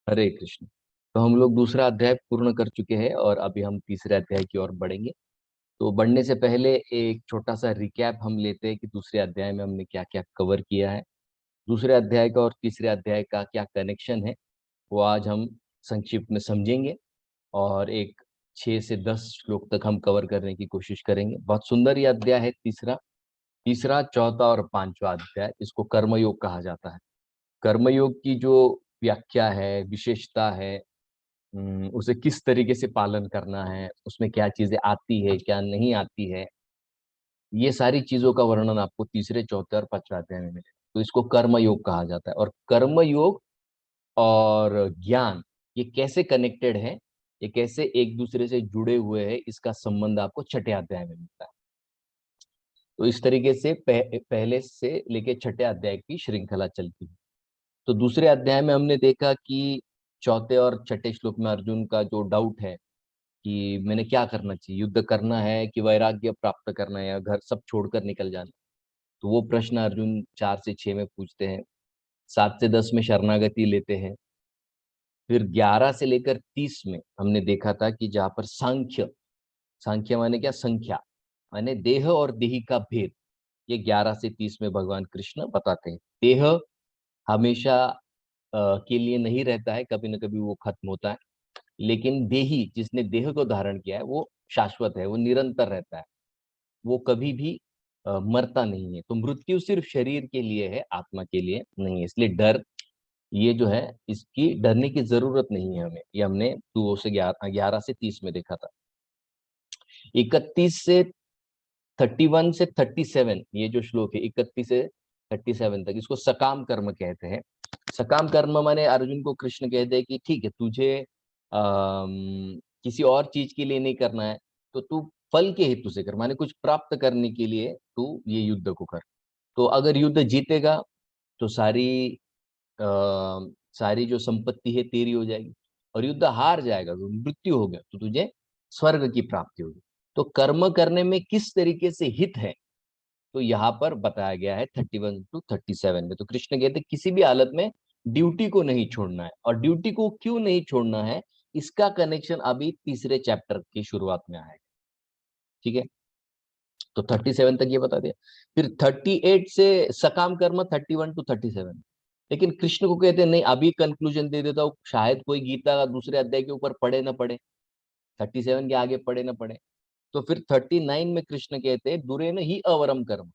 हरे कृष्ण। तो हम लोग दूसरा अध्याय पूर्ण कर चुके हैं और अभी हम तीसरे अध्याय की ओर बढ़ेंगे। तो बढ़ने से पहले एक छोटा सा रिकैप हम लेते हैं कि दूसरे अध्याय में हमने क्या क्या कवर किया है। दूसरे अध्याय का और तीसरे अध्याय का क्या कनेक्शन है वो आज हम संक्षिप्त में समझेंगे और एक 6 से 10 श्लोक तक हम कवर करने की कोशिश करेंगे। बहुत सुंदर ये अध्याय है, तीसरा तीसरा चौथा और पांचवा अध्याय। इसको कर्मयोग कहा जाता है। कर्मयोग की जो व्याख्या है, विशेषता है, उसे किस तरीके से पालन करना है, उसमें क्या चीजें आती है क्या नहीं आती है, ये सारी चीजों का वर्णन आपको तीसरे चौथे और पांचवें अध्याय में मिलेगा। तो इसको कर्म योग कहा जाता है। और कर्म योग और ज्ञान ये कैसे कनेक्टेड है, ये कैसे एक दूसरे से जुड़े हुए हैं, इसका संबंध आपको छठे अध्याय में मिलता है। तो इस तरीके से पहले से लेके छठे अध्याय की श्रृंखला चलती है। तो दूसरे अध्याय में हमने देखा कि चौथे और छठे श्लोक में अर्जुन का जो डाउट है कि मैंने क्या करना चाहिए, युद्ध करना है कि वैराग्य प्राप्त करना है या घर सब छोड़कर निकल जाना। तो वो प्रश्न अर्जुन 4 से 6 में पूछते हैं, 7 से 10 में शरणागति लेते हैं। फिर 11 से लेकर 30 में हमने देखा था कि जहाँ पर सांख्य, सांख्य माने क्या, संख्या माने देह और देही का भेद, ये 11 से 30 में भगवान कृष्ण बताते हैं। देह हमेशा के लिए नहीं रहता है, कभी ना कभी वो खत्म होता है। लेकिन देही, जिसने देह को धारण किया है, वो शाश्वत है, वो निरंतर रहता है, वो कभी भी मरता नहीं है। तो मृत्यु सिर्फ शरीर के लिए है, आत्मा के लिए नहीं है। इसलिए डर, ये जो है, इसकी डरने की जरूरत नहीं है हमें। ये हमने 11 से 30 में देखा था। 31 से 37 ये जो श्लोक है, 31 से 37 तक, इसको सकाम कर्म कहते हैं। सकाम कर्म माने अर्जुन को कृष्ण कहते हैं कि ठीक है, तुझे किसी और चीज के लिए नहीं करना है, तो तू फल के हेतु से कर, माने कुछ प्राप्त करने के लिए तू ये युद्ध को कर। तो अगर युद्ध जीतेगा तो आ, सारी जो संपत्ति है तेरी हो जाएगी, और युद्ध हार जाएगा तो मृत्यु हो गया तो तुझे स्वर्ग की प्राप्ति होगी। तो कर्म करने में किस तरीके से हित है, तो यहाँ पर बताया गया है 31 से 37 में। तो कृष्ण कहते किसी भी हालत में ड्यूटी को नहीं छोड़ना है। और ड्यूटी को क्यों नहीं छोड़ना है, इसका कनेक्शन अभी तीसरे चैप्टर की शुरुआत में आएगा। ठीक है, तो 37 तक ये बता दिया। फिर 38 से सकाम कर्म, 31 to 37। लेकिन कृष्ण को कहते हैं नहीं, अभी कंक्लूजन दे देता हूँ, शायद कोई गीता का दूसरे अध्याय के ऊपर पढ़े ना पढ़े, 37 के आगे पढ़े ना पढ़े। तो फिर 39 में कृष्ण कहते हैं दुरेन ही अवरम कर्म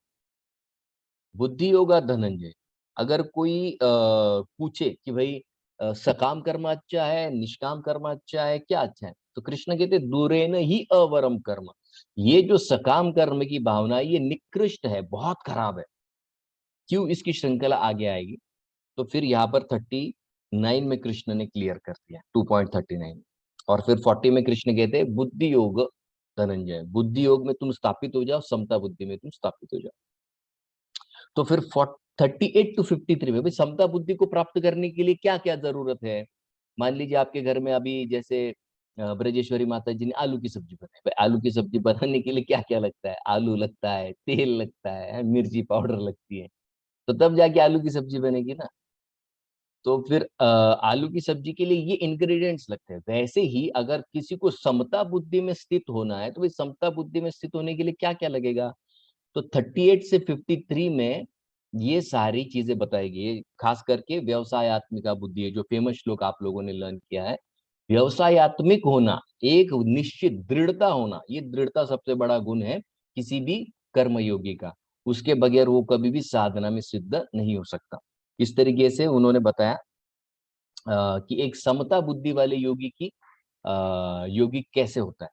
बुद्धि योगा धनंजय। अगर कोई पूछे कि भाई सकाम कर्म अच्छा है, निष्काम कर्म अच्छा है, क्या अच्छा है, तो कृष्ण कहते दूरेन ही अवरम कर्म। ये जो सकाम कर्म की भावना है, ये निकृष्ट है, बहुत खराब है। क्यों, इसकी श्रृंखला आगे आएगी। तो फिर यहाँ पर 39 में कृष्ण ने क्लियर कर दिया, 2.39। और फिर 40 में कृष्ण कहते हैं बुद्धि योग धनंजय, बुद्धि योग में तुम स्थापित हो जाओ, समता बुद्धि में तुम स्थापित हो जाओ। तो फिर 38 to 53 में भाई समता बुद्धि को प्राप्त करने के लिए क्या क्या जरूरत है। मान लीजिए आपके घर में अभी जैसे ब्रजेश्वरी माता जी ने आलू की सब्जी बनाई, भाई आलू की सब्जी बनाने के लिए क्या क्या लगता है, आलू लगता है, तेल लगता है, मिर्ची पाउडर लगती है, तो तब जाके आलू की सब्जी बनेगी ना। तो फिर आलू की सब्जी के लिए ये इंग्रेडिएंट्स लगते हैं। वैसे ही अगर किसी को समता बुद्धि में स्थित होना है, तो भाई समता बुद्धि में स्थित होने के लिए क्या क्या लगेगा। तो 38 से 53 में ये सारी चीजें बताएगी। ये खास करके व्यवसायत्मिका बुद्धि है, जो फेमस श्लोक आप लोगों ने लर्न किया है। व्यवसायत्मिक होना, एक निश्चित दृढ़ता होना, ये दृढ़ता सबसे बड़ा गुण है किसी भी कर्मयोगी का। उसके बगैर वो कभी भी साधना में सिद्ध नहीं हो सकता। इस तरीके से उन्होंने बताया कि एक समता बुद्धि वाले योगी की योगी कैसे होता है।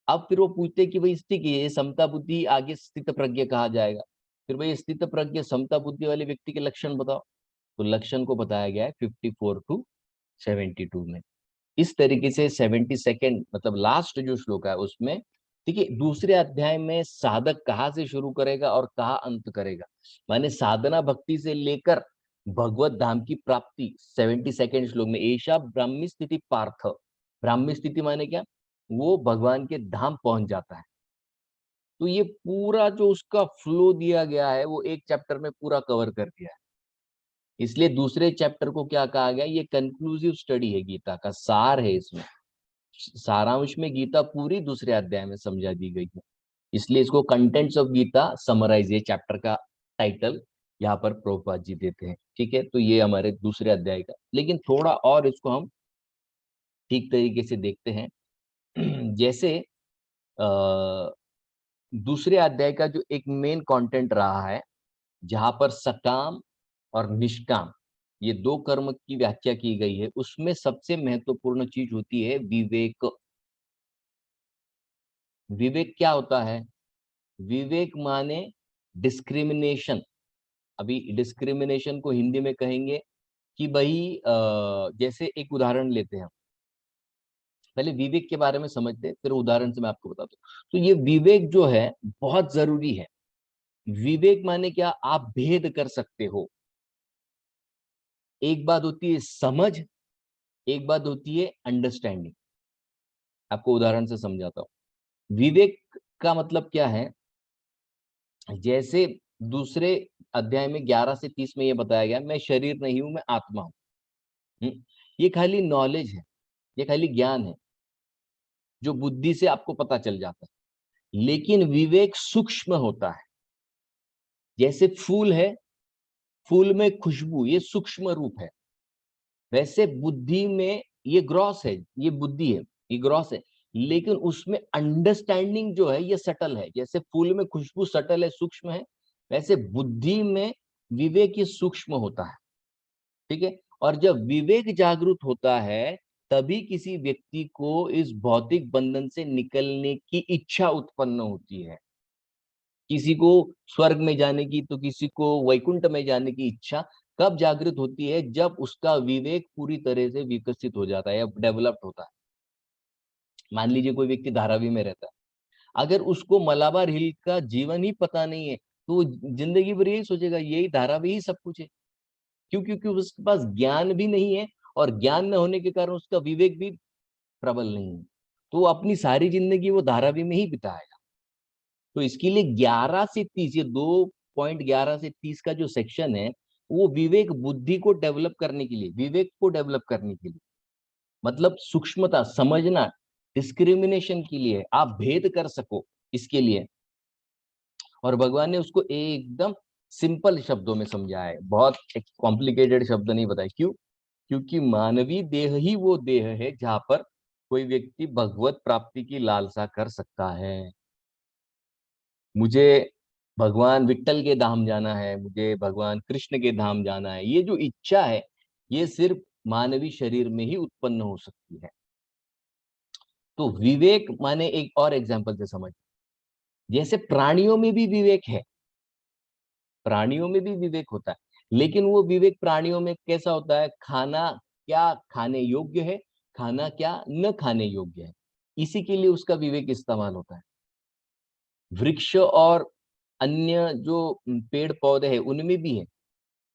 अब फिर वो पूछते हैं कि भाई ठीक है, ये समता बुद्धि आगे स्थित प्रज्ञ कहा जाएगा। फिर भाई स्थित प्रज्ञ समता बुद्धि वाले व्यक्ति के लक्षण बताओ। तो लक्षण को बताया गया है 54 to 72 में। इस तरीके से 72nd मतलब लास्ट जो श्लोक है उसमें, ठीक है, दूसरे अध्याय में साधक कहाँ से शुरू करेगा और कहाँ अंत करेगा, माने साधना भक्ति से लेकर भगवत धाम की प्राप्ति 72nd श्लोक में, ऐसा ब्राह्मी स्थिति पार्थ। ब्राह्मी स्थिति माने क्या, वो भगवान के धाम पहुंच जाता है। तो ये पूरा जो उसका फ्लो दिया गया है वो एक चैप्टर में पूरा कवर कर दिया है। इसलिए दूसरे चैप्टर को क्या कहा गया, ये कंक्लूसिव स्टडी है, गीता का सार है। इसमें सारांश में गीता पूरी दूसरे अध्याय में समझा दी गई है, इसलिए इसको कंटेंट्स ऑफ गीता समराइज, ये चैप्टर का टाइटल यहाँ पर प्रभुपाद जी देते हैं। ठीक है, तो ये हमारे दूसरे अध्याय का, लेकिन थोड़ा और इसको हम ठीक तरीके से देखते हैं। जैसे दूसरे अध्याय का जो एक मेन कंटेंट रहा है, जहां पर सकाम और निष्काम ये दो कर्म की व्याख्या की गई है, उसमें सबसे महत्वपूर्ण चीज होती है विवेक। विवेक क्या होता है? विवेक माने डिस्क्रिमिनेशन। अभी डिस्क्रिमिनेशन को हिंदी में कहेंगे कि भाई जैसे एक उदाहरण लेते हैं, पहले विवेक के बारे में समझते हैं, फिर उदाहरण से मैं आपको बताता हूँ। तो ये विवेक जो है बहुत जरूरी है। विवेक माने क्या? आप भेद कर सकते हो। एक बात होती है समझ, एक बात होती है अंडरस्टैंडिंग। आपको उदाहरण से समझाता हूं। विवेक का मतलब क्या है? जैसे दूसरे अध्याय में 11 से 30 में ये बताया गया, मैं शरीर नहीं हूं, मैं आत्मा हूं। ये खाली नॉलेज है, ये खाली ज्ञान है जो बुद्धि से आपको पता चल जाता है। लेकिन विवेक सूक्ष्म होता है। जैसे फूल है, फूल में खुशबू, ये सूक्ष्म रूप है। वैसे बुद्धि में ये ग्रॉस है, ये बुद्धि है, ये ग्रॉस है। लेकिन उसमें अंडरस्टैंडिंग जो है ये सटल है। जैसे फूल में खुशबू सटल है, सूक्ष्म है, वैसे बुद्धि में विवेक ये सूक्ष्म होता है। ठीक है, और जब विवेक जागृत होता है, तभी किसी व्यक्ति को इस भौतिक बंधन से निकलने की इच्छा उत्पन्न होती है। किसी को स्वर्ग में जाने की, तो किसी को वैकुंठ में जाने की इच्छा कब जागृत होती है? जब उसका विवेक पूरी तरह से विकसित हो जाता है या डेवलप्ड होता है। मान लीजिए कोई व्यक्ति धारावी में रहता है, अगर उसको मलाबार हिल का जीवन ही पता नहीं है, तो वो जिंदगी भर यही सोचेगा यही धारावी ही सब कुछ है। क्यों? क्योंकि उसके पास ज्ञान भी नहीं है, और ज्ञान न होने के कारण उसका विवेक भी प्रबल नहीं है, तो वो अपनी सारी जिंदगी वो धारावी में ही बिताएगा। तो इसके लिए 11 से 30, ये 2.11 से 30 का जो सेक्शन है, वो विवेक बुद्धि को डेवलप करने के लिए, विवेक को डेवलप करने के लिए, मतलब सूक्ष्मता समझना, डिस्क्रिमिनेशन के लिए, आप भेद कर सको इसके लिए। और भगवान ने उसको एकदम सिंपल शब्दों में समझाया है, बहुत एक कॉम्प्लिकेटेड शब्द नहीं बताए। क्यों? क्योंकि मानवीय देह ही वो देह है जहां पर कोई व्यक्ति भगवत प्राप्ति की लालसा कर सकता है। मुझे भगवान विट्ठल के धाम जाना है, मुझे भगवान कृष्ण के धाम जाना है, ये जो इच्छा है, ये सिर्फ मानवीय शरीर में ही उत्पन्न हो सकती है। तो विवेक माने, एक और एग्जांपल से समझ, जैसे प्राणियों में भी विवेक है, प्राणियों में भी विवेक होता है, लेकिन वो विवेक प्राणियों में कैसा होता है? खाना क्या खाने योग्य है, खाना क्या न खाने योग्य है, इसी के लिए उसका विवेक इस्तेमाल होता है। वृक्ष और अन्य जो पेड़ पौधे हैं उनमें भी है,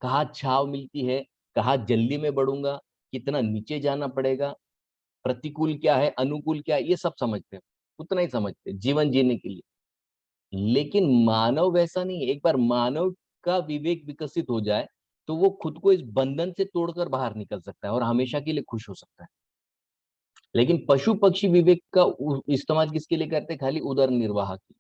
कहाँ छाव मिलती है, कहाँ जल्दी में बढ़ूंगा, कितना नीचे जाना पड़ेगा, प्रतिकूल क्या है, अनुकूल क्या है, ये सब समझते हैं, उतना ही समझते हैं जीवन जीने के लिए। लेकिन मानव वैसा नहीं है। एक बार मानव का विवेक विकसित हो जाए, तो वो खुद को इस बंधन से तोड़कर बाहर निकल सकता है और हमेशा के लिए खुश हो सकता है। लेकिन पशु पक्षी विवेक का इस्तेमाल किसके लिए करते हैं? खाली उदर निर्वाह की।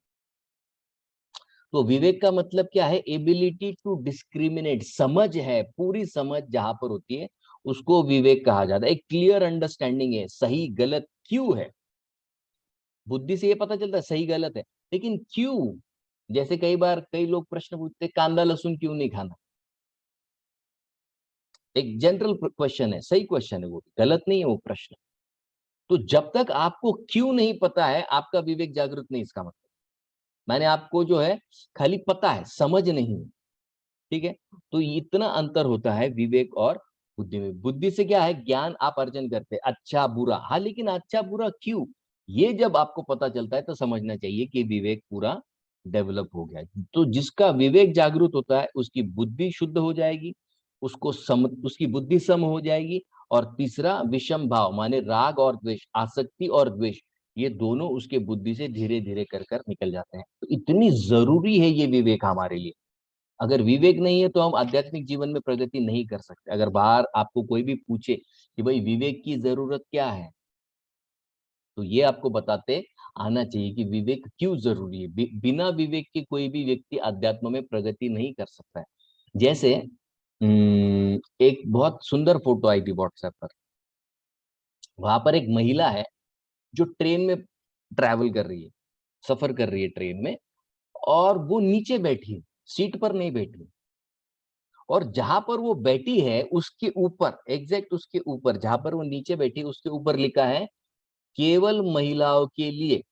तो विवेक का मतलब क्या है? एबिलिटी टू डिस्क्रिमिनेट, समझ है, पूरी समझ जहां पर होती है उसको विवेक कहा जाता है। एक क्लियर अंडरस्टैंडिंग है, सही गलत क्यों है। बुद्धि से ये पता चलता है सही गलत है, लेकिन क्यों? जैसे कई बार कई लोग प्रश्न पूछते हैं, कांदा लहसुन क्यों नहीं खाना? एक जनरल क्वेश्चन है, सही क्वेश्चन है, वो गलत नहीं है वो प्रश्न। तो जब तक आपको क्यों नहीं पता है, आपका विवेक जागृत नहीं, इसका मतलब मैंने आपको जो है खाली पता है, समझ नहीं है। ठीक है, तो इतना अंतर होता है विवेक और बुद्धि में। बुद्धि से क्या है? ज्ञान आप अर्जन करते हैं, अच्छा बुरा, हाँ, लेकिन अच्छा बुरा क्यों, ये जब आपको पता चलता है तो समझना चाहिए कि विवेक पूरा डेवलप हो गया है। तो जिसका विवेक जागृत होता है उसकी बुद्धि शुद्ध हो जाएगी, उसकी बुद्धि सम हो जाएगी। और तीसरा विषम भाव माने राग और द्वेष, आसक्ति और द्वेष, ये दोनों उसके बुद्धि से धीरे धीरे कर कर निकल जाते हैं। तो इतनी जरूरी है ये विवेक हमारे लिए। अगर विवेक नहीं है तो हम आध्यात्मिक जीवन में प्रगति नहीं कर सकते। अगर बाहर आपको कोई भी पूछे कि भाई विवेक की जरूरत क्या है, तो ये आपको बताते आना चाहिए कि विवेक क्यों जरूरी है। बिना विवेक के कोई भी व्यक्ति अध्यात्म में प्रगति नहीं कर सकता है। जैसे एक बहुत सुंदर फोटो आई थी व्हाट्सएप पर। वहां पर एक महिला है जो ट्रेन में ट्रैवल कर रही है, सफर कर रही है ट्रेन में, और वो नीचे बैठी है, सीट पर नहीं बैठी। और जहां पर वो बैठी है उसके ऊपर, एग्जैक्ट उसके ऊपर जहां पर वो नीचे बैठी, उसके ऊपर लिखा है केवल महिलाओं के लिए।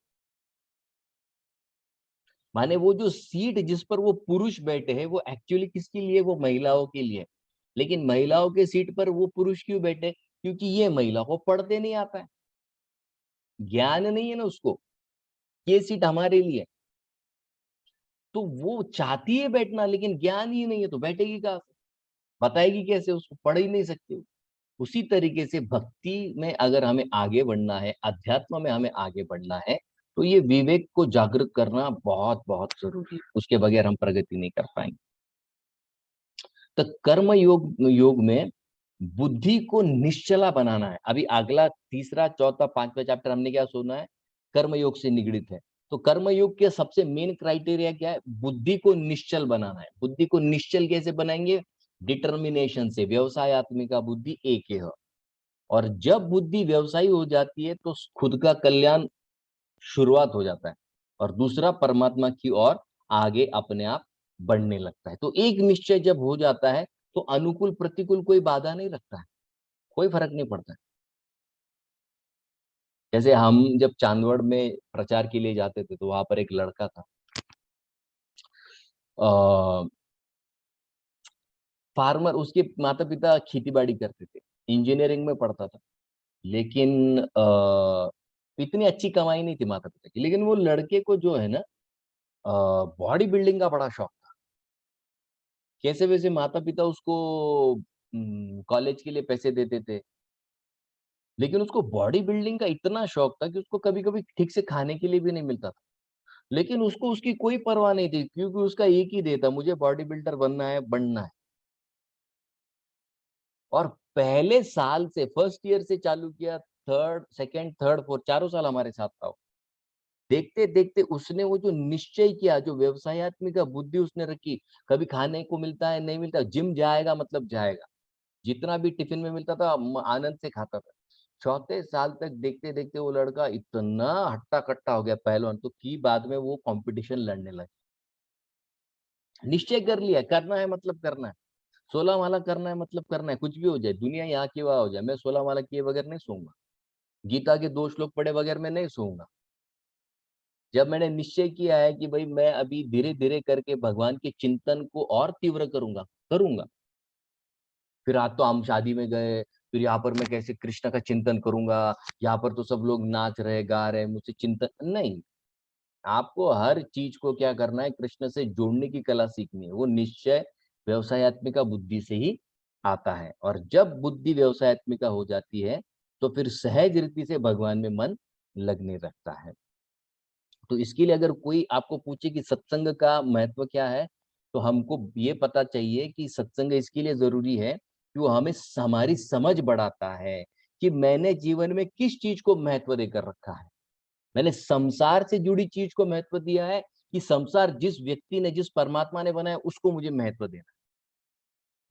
माने वो जो सीट जिस पर वो पुरुष बैठे हैं वो एक्चुअली किसके लिए, वो महिलाओं के लिए। लेकिन महिलाओं के सीट पर वो पुरुष क्यों बैठे? क्योंकि ये महिला को पढ़ते नहीं आता है, ज्ञान नहीं है ना उसको, ये सीट हमारे लिए। तो वो चाहती है बैठना, लेकिन ज्ञान ही नहीं है, तो बैठेगी कहाँ से, बताएगी कैसे, उसको पढ़ ही नहीं सकती। उसी तरीके से भक्ति में अगर हमें आगे बढ़ना है, अध्यात्म में हमें आगे बढ़ना है, तो ये विवेक को जागृत करना बहुत बहुत जरूरी है। उसके बगैर हम प्रगति नहीं कर पाएंगे। तो कर्म योग में बुद्धि को निश्चला बनाना है। अभी अगला तीसरा चौथा पांचवा चैप्टर हमने क्या सुना है, कर्म योग से निगड़ित है। तो कर्म योग के सबसे मेन क्राइटेरिया क्या है, बुद्धि को निश्चल बनाना है। बुद्धि को निश्चल कैसे बनाएंगे? डिटर्मिनेशन से। व्यवसायत्मिका बुद्धि एक है। और जब बुद्धि व्यवसायी हो जाती है तो खुद का कल्याण शुरुआत हो जाता है, और दूसरा परमात्मा की ओर आगे अपने आप बढ़ने लगता है। तो एक निश्चय जब हो जाता है तो अनुकूल प्रतिकूल कोई बाधा नहीं रखता है, कोई फर्क नहीं पड़ता है। जैसे हम जब चांदवड़ में प्रचार के लिए जाते थे तो वहां पर एक लड़का था, फार्मर, उसके माता पिता खेती बाड़ी करते थे, इंजीनियरिंग में पढ़ता था। लेकिन इतनी अच्छी कमाई नहीं थी माता पिता की। लेकिन वो लड़के को जो है ना, बॉडी बिल्डिंग का बड़ा शौक था। कैसे वैसे माता पिता उसको कॉलेज के लिए पैसे देते थे, लेकिन उसको बॉडी बिल्डिंग का इतना शौक था कि उसको कभी कभी ठीक से खाने के लिए भी नहीं मिलता था। लेकिन उसको उसकी कोई परवाह नहीं थी, क्योंकि उसका एक ही ध्येय था, मुझे बॉडी बिल्डर बनना है, बनना है। और पहले साल से, फर्स्ट ईयर से चालू किया, थर्ड सेकंड थर्ड फोर्थ चारों साल हमारे साथ था। देखते देखते उसने वो जो निश्चय किया, जो व्यवसायत्मिक बुद्धि उसने रखी, कभी खाने को मिलता है नहीं मिलता, जिम जाएगा मतलब जाएगा, जितना भी टिफिन में मिलता था आनंद से खाता था। चौथे साल तक देखते देखते वो लड़का इतना हट्टा कट्टा हो गया पहलवान, तो की बाद में वो कंपटीशन लड़ने लगा। निश्चय कर लिया, करना है मतलब करना है, 16 माला करना है मतलब करना है, कुछ भी हो जाए, दुनिया यहाँ की वहां हो जाए, मैं 16 माला किए बगैर नहीं सोऊंगा, गीता के 2 श्लोक पढ़े बगैर मैं नहीं सोऊंगा। जब मैंने निश्चय किया है कि भाई मैं अभी धीरे धीरे करके भगवान के चिंतन को और तीव्र करूंगा करूंगा। फिर आज तो हम शादी में गए, फिर यहाँ पर मैं कैसे कृष्ण का चिंतन करूंगा, यहाँ पर तो सब लोग नाच रहे गा रहे, मुझसे चिंतन नहीं। आपको हर चीज को क्या करना है, कृष्ण से जोड़ने की कला सीखनी है। वो निश्चय व्यवसायत्मिका बुद्धि से ही आता है। और जब बुद्धि व्यवसायत्मिका हो जाती है तो फिर सहज रीति से भगवान में मन लगने लगता है। तो इसके लिए अगर कोई आपको पूछे कि सत्संग का महत्व क्या है, तो हमको ये पता चाहिए कि सत्संग इसके लिए जरूरी है कि वो हमें हमारी समझ बढ़ाता है कि मैंने जीवन में किस चीज को महत्व देकर रखा है। मैंने संसार से जुड़ी चीज को महत्व दिया है कि संसार जिस व्यक्ति ने, जिस परमात्मा ने बनाया उसको मुझे महत्व देना है।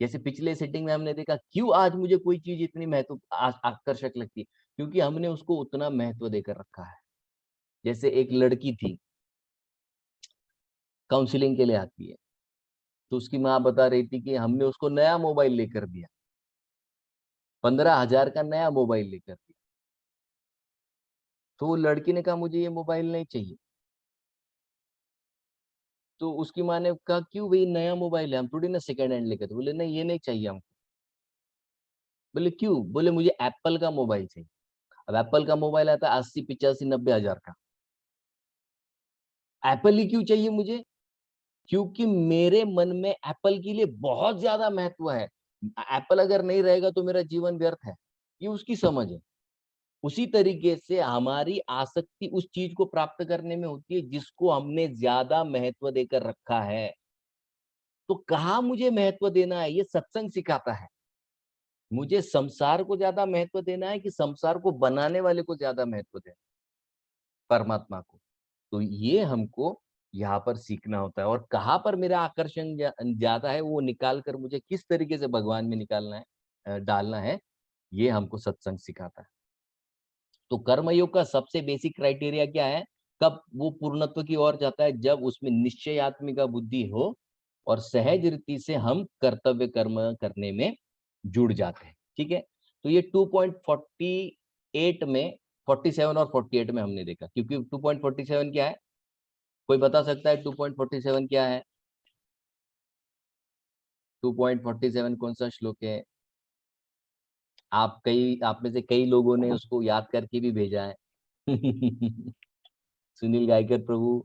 जैसे पिछले सेटिंग में हमने देखा क्यों आज मुझे कोई चीज इतनी महत्व आकर्षक लगती है, क्योंकि हमने उसको उतना महत्व देकर रखा है। जैसे एक लड़की थी, काउंसलिंग के लिए आती है, तो उसकी माँ बता रही थी कि हमने उसको नया मोबाइल लेकर दिया, 15,000 का नया मोबाइल लेकर दिया। तो वो लड़की ने कहा मुझे ये मोबाइल नहीं चाहिए। तो उसकी माँ ने कहा क्यों भाई, नया मोबाइल है, हम थोड़ी ना सेकंड हैंड लेकर। बोले नहीं ये नहीं चाहिए हमको। बोले क्यों? बोले मुझे एप्पल का मोबाइल चाहिए। अब एप्पल का मोबाइल आता है 80 85 90,000 का। एप्पल ही क्यों चाहिए मुझे? क्योंकि मेरे मन में एप्पल के लिए बहुत ज्यादा महत्व है। एप्पल अगर नहीं रहेगा तो मेरा जीवन व्यर्थ है। ये उसकी समझ है। उसी तरीके से हमारी आसक्ति उस चीज को प्राप्त करने में होती है जिसको हमने ज्यादा महत्व देकर रखा है। तो कहाँ मुझे महत्व देना है, ये सत्संग सिखाता है। मुझे संसार को ज्यादा महत्व देना है कि संसार को बनाने वाले को ज्यादा महत्व देना, परमात्मा को। तो ये हमको यहाँ पर सीखना होता है, और कहाँ पर मेरा आकर्षण ज्यादा है वो निकाल कर मुझे किस तरीके से भगवान में निकालना है, डालना है, ये हमको सत्संग सिखाता है। तो कर्मयोग का सबसे बेसिक क्राइटेरिया क्या है, कब वो पूर्णत्व की ओर जाता है, जब उसमें निश्चयात्मिका बुद्धि हो और सहज रीति से हम कर्तव्य कर्म करने में जुड़ जाते हैं। ठीक है, तो ये 2.48 में, 47 और 48 में हमने देखा। क्योंकि 2.47 क्या है, कोई बता सकता है 2.47 क्या है? 2.47 कौन सा श्लोक है? आप में से कई लोगों ने उसको याद करके भी भेजा है। सुनील गायकर प्रभु।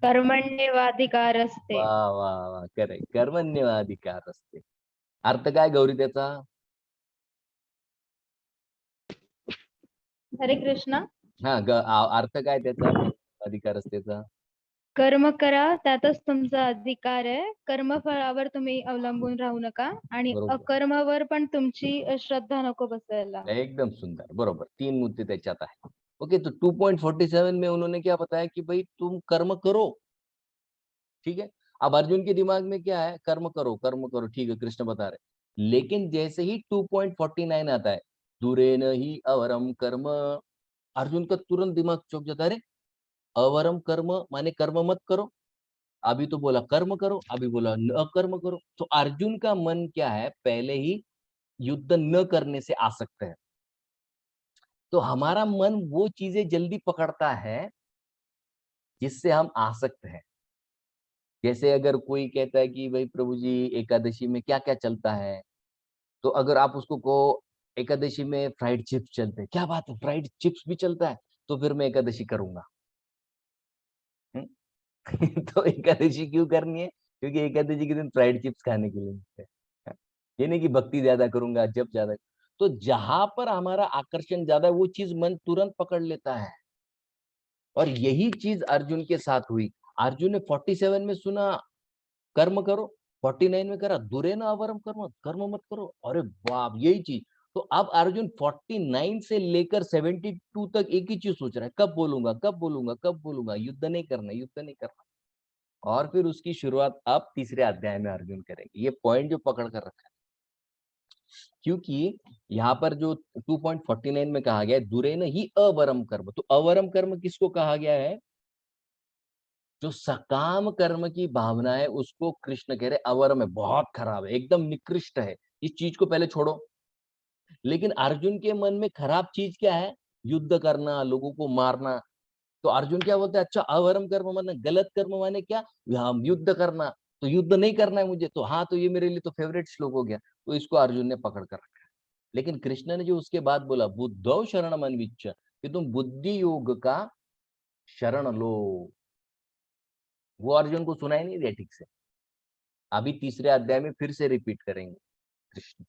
कर्मण्येवाधिकारस्ते। वाह वाह वाह, करेक्ट, कर्मण्येवाधिकार असते। अर्थ काय गौरी त्याचा? हरे कृष्णा. हा, अर्थ काय त्याचा, अधिकार असतेचा? कर्म करा, त्यातच तुमचा अधिकार आहे. कर्मफळावर तुम्ही अवलंबून राहू नका आणि बरोबर, अकर्मावर पण तुमची श्रद्धा नको बसायला. एकदम सुंदर, बरोबर, 3 मुद्दे त्याच्यात आहे। ओके, तो 2.47 में उन्होंने क्या बताया कि भाई तुम कर्म करो। ठीक है, अब अर्जुन के दिमाग में क्या है, कर्म करो कर्म करो, ठीक है, कृष्ण बता रहे। लेकिन जैसे ही 2.49 आता है, दूरेन ही अवरम कर्म, अर्जुन का तुरंत दिमाग चौंक जाता है। अरे, अवरम कर्म माने कर्म मत करो। अभी तो बोला कर्म करो, अभी बोला न कर्म करो। तो अर्जुन का मन क्या है, पहले ही युद्ध न करने से आसक्त है। तो हमारा मन वो चीजें जल्दी पकड़ता है जिससे हम आसक्त हैं। जैसे अगर कोई कहता है कि भाई प्रभु जी एकादशी में क्या क्या चलता है, तो अगर आप उसको कहो एकादशी में फ्राइड चिप्स चलते हैं, क्या बात है, फ्राइड चिप्स भी चलता है, तो फिर मैं एकादशी करूंगा। हम्म? तो एकादशी क्यों करनी है? क्योंकि एकादशी के दिन फ्राइड चिप्स खाने के लिए मिलते हैं। ये नहीं कि भक्ति ज्यादा करूंगा, जब ज्यादा। तो जहां पर हमारा आकर्षण ज्यादा है वो चीज मन तुरंत पकड़ लेता है, और यही चीज अर्जुन के साथ हुई। अर्जुन ने 47 में सुना कर्म करो, 49 में करा दुरे न अवरम कर्म, कर्म मत करो। अरे बाप, यही चीज। तो अब अर्जुन 49 से लेकर 72 तक एक ही चीज सोच रहा है, कब बोलूंगा कब बोलूंगा कब बोलूंगा, युद्ध नहीं करना युद्ध नहीं करना। और फिर उसकी शुरुआत अब तीसरे अध्याय में अर्जुन करेंगे, ये पॉइंट जो पकड़ कर रखा है। क्योंकि यहाँ पर जो 2.49 में कहा गया है, दुरेन ही अवरम कर्म, तो अवरम कर्म किसको कहा गया है? जो सकाम कर्म की भावना है उसको कृष्ण कह रहे अवरम है, बहुत खराब है, एकदम निकृष्ट है, इस चीज को पहले छोड़ो। लेकिन अर्जुन के मन में खराब चीज क्या है? युद्ध करना, लोगों को मारना। तो अर्जुन क्या बोलते हैं, अच्छा अवरम कर्म माने गलत कर्म माने क्या? हम युद्ध करना, तो युद्ध नहीं करना है मुझे, तो हाँ, तो ये मेरे लिए तो फेवरेट श्लोक हो गया। तो इसको अर्जुन ने पकड़ कर रखा है। लेकिन कृष्ण ने जो उसके बाद बोला, बुद्धौ शरण अन्विच्छ, कि तुम बुद्धि योग का शरण लो, वो अर्जुन को सुनाई नहीं दिया ठीक से। अभी तीसरे अध्याय में फिर से रिपीट करेंगे कृष्ण।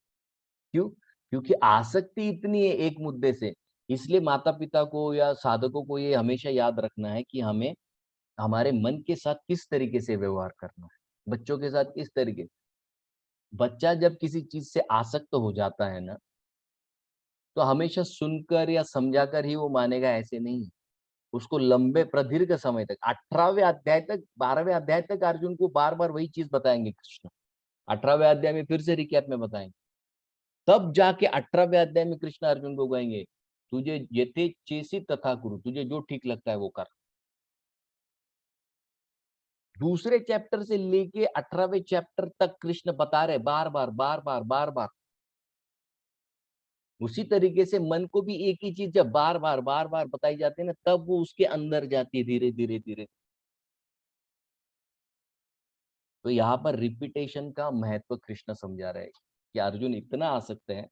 क्यों? क्योंकि आसक्ति इतनी है एक मुद्दे से। इसलिए माता पिता को या साधकों को ये हमेशा याद रखना है कि हमें हमारे मन के साथ किस तरीके से व्यवहार करना है, बच्चों के साथ किस तरीके। बच्चा जब किसी चीज से आसक्त हो जाता है ना, तो हमेशा सुनकर या समझाकर ही वो मानेगा, ऐसे नहीं। उसको लंबे प्रदीर्घ समय तक, 18वें अध्याय तक, 12वें अध्याय तक अर्जुन को बार बार वही चीज बताएंगे कृष्ण। 18वें अध्याय में फिर से रिकैप में बताएंगे। तब जाके 18वें अध्याय में कृष्ण अर्जुन को कहेंगे, तुझे येथे चेसी तथा कुरु, तुझे जो ठीक लगता है वो कर। दूसरे चैप्टर से लेके 18वें चैप्टर तक कृष्ण बता रहे बार बार बार बार बार बार। उसी तरीके से मन को भी एक ही चीज जब बार बार बार बार बताई जाती है ना, तब वो उसके अंदर जाती है धीरे धीरे धीरे। तो यहाँ पर रिपीटेशन का महत्व कृष्ण समझा रहे हैं कि अर्जुन इतना आसक्त है।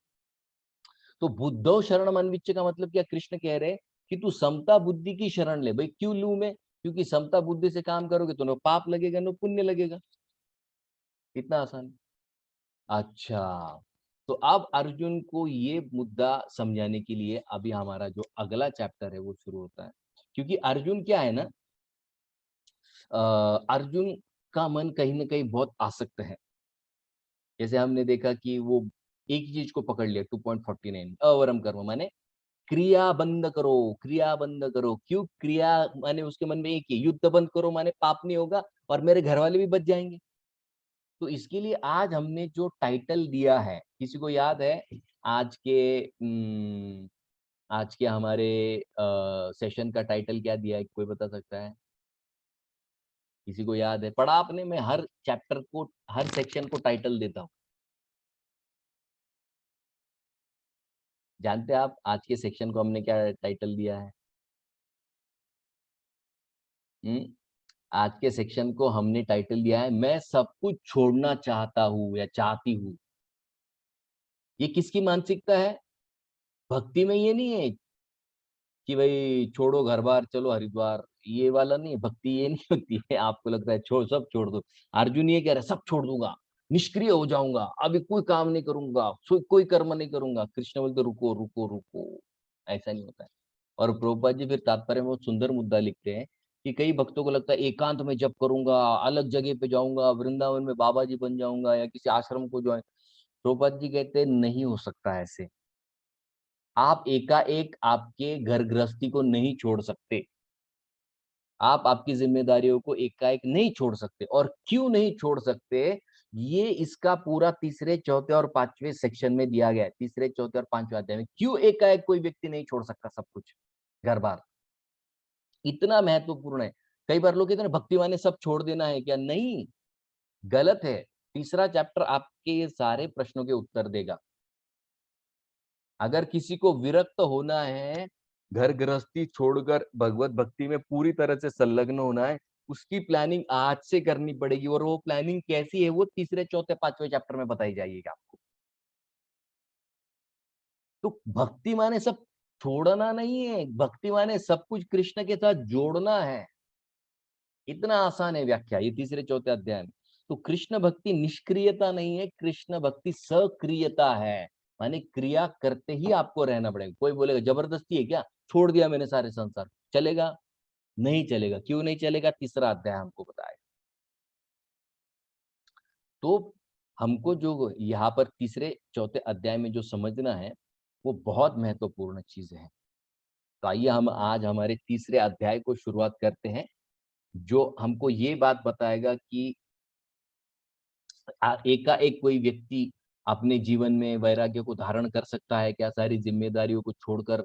तो बुद्धो शरण मनविच्च का मतलब क्या? कृष्ण कह रहे हैं कि तू समता बुद्धि की शरण ले। भाई क्यों लूं मैं? क्योंकि समता बुद्धि से काम करोगे तो न पाप लगेगा न पुण्य लगेगा। कितना आसान। अच्छा, तो अब अर्जुन को ये मुद्दा समझाने के लिए अभी हमारा जो अगला चैप्टर है वो शुरू होता है। क्योंकि अर्जुन क्या है ना, अर्जुन सबका मन कहीं ना कहीं बहुत आसक्त है। जैसे हमने देखा कि वो एक ही चीज को पकड़ लिया, 2.49 अवरम कर्म माने क्रिया बंद करो, क्रिया बंद करो। क्यों? क्रिया माने उसके मन में एक ही, युद्ध बंद करो माने पाप नहीं होगा और मेरे घर वाले भी बच जाएंगे। तो इसके लिए आज हमने जो टाइटल दिया है, किसी को याद है आज के आज के हमारे सेशन का टाइटल क्या दिया है? कोई बता सकता है? किसी को याद है? पढ़ा आपने? मैं हर चैप्टर को, हर सेक्शन को टाइटल देता हूँ। जानते हैं आप आज के सेक्शन को हमने क्या टाइटल दिया है? हम्म आज के सेक्शन को हमने टाइटल दिया है, मैं सब कुछ छोड़ना चाहता हूँ या चाहती हूँ। ये किसकी मानसिकता है? भक्ति में ये नहीं है कि भाई छोड़ो घर बार चलो हरिद्वार, ये वाला नहीं है। भक्ति ये नहीं होती है। आपको लगता है छोड़, सब छोड़ दो। अर्जुन ये कह रहा है सब छोड़ दूंगा, निष्क्रिय हो जाऊंगा, अभी कोई काम नहीं करूंगा, कोई कर्म नहीं करूंगा। कृष्ण बोलते रुको रुको रुको, ऐसा नहीं होता है। और प्रभुपाद जी फिर तात्पर्य में बहुत सुंदर मुद्दा लिखते हैं कि कई भक्तों को लगता है एकांत में जप करूंगा, अलग जगह पे जाऊंगा, वृंदावन में बाबा जी बन जाऊंगा या किसी आश्रम को ज्वाइन। प्रभुपाद जी कहते हैं नहीं हो सकता ऐसे। आप एकाएक आपके घर गृहस्थी को नहीं छोड़ सकते। आप आपकी जिम्मेदारियों को एकाएक नहीं छोड़ सकते। और क्यों नहीं छोड़ सकते, ये इसका पूरा तीसरे चौथे और पांचवें सेक्शन में दिया गया है। तीसरे चौथे और पांचवें अध्याय में क्यों एकाएक कोई व्यक्ति नहीं छोड़ सकता सब कुछ घर बार। इतना महत्वपूर्ण है। कई बार लोग कहते हैं भक्ति माने सब छोड़ देना है क्या? नहीं, गलत है। तीसरा चैप्टर आपके ये सारे प्रश्नों के उत्तर देगा। अगर किसी को विरक्त होना है, घर गृहस्थी छोड़कर भगवत भक्ति में पूरी तरह से संलग्न होना है, उसकी प्लानिंग आज से करनी पड़ेगी। और वो प्लानिंग कैसी है, वो तीसरे चौथे पांचवें चैप्टर में बताई जाएगी आपको। तो भक्ति माने सब छोड़ना नहीं है, भक्ति माने सब कुछ कृष्ण के साथ जोड़ना है। इतना आसान है व्याख्या ये तीसरे चौथे अध्याय में। तो कृष्ण भक्ति निष्क्रियता नहीं है, कृष्ण भक्ति सक्रियता है। माने क्रिया करते ही आपको रहना पड़ेगा। कोई बोलेगा जबरदस्ती है क्या, छोड़ दिया मैंने सारे संसार, चलेगा? नहीं चलेगा। क्यों नहीं चलेगा? तीसरा अध्याय हमको बताएगा। तो हमको जो यहाँ पर तीसरे चौथे अध्याय में जो समझना है, वो बहुत महत्वपूर्ण चीज है। तो आइए हम आज हमारे तीसरे अध्याय को शुरुआत करते हैं, जो हमको ये बात बताएगा कि एकाएक कोई व्यक्ति अपने जीवन में वैराग्य को धारण कर सकता है क्या? सारी जिम्मेदारियों को छोड़कर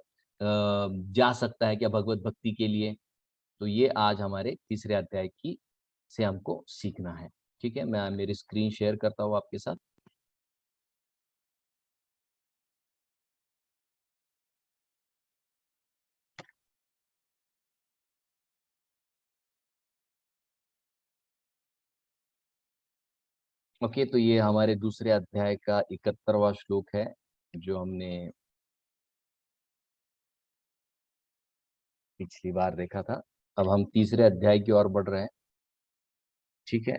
जा सकता है क्या भगवत भक्ति के लिए? तो ये आज हमारे तीसरे अध्याय की से हमको सीखना है। ठीक है, मैं मेरी स्क्रीन शेयर करता हूँ आपके साथ। ओके, तो ये हमारे दूसरे अध्याय का 71वां श्लोक है, जो हमने पिछली बार देखा था। अब हम तीसरे अध्याय की ओर बढ़ रहे हैं। ठीक है,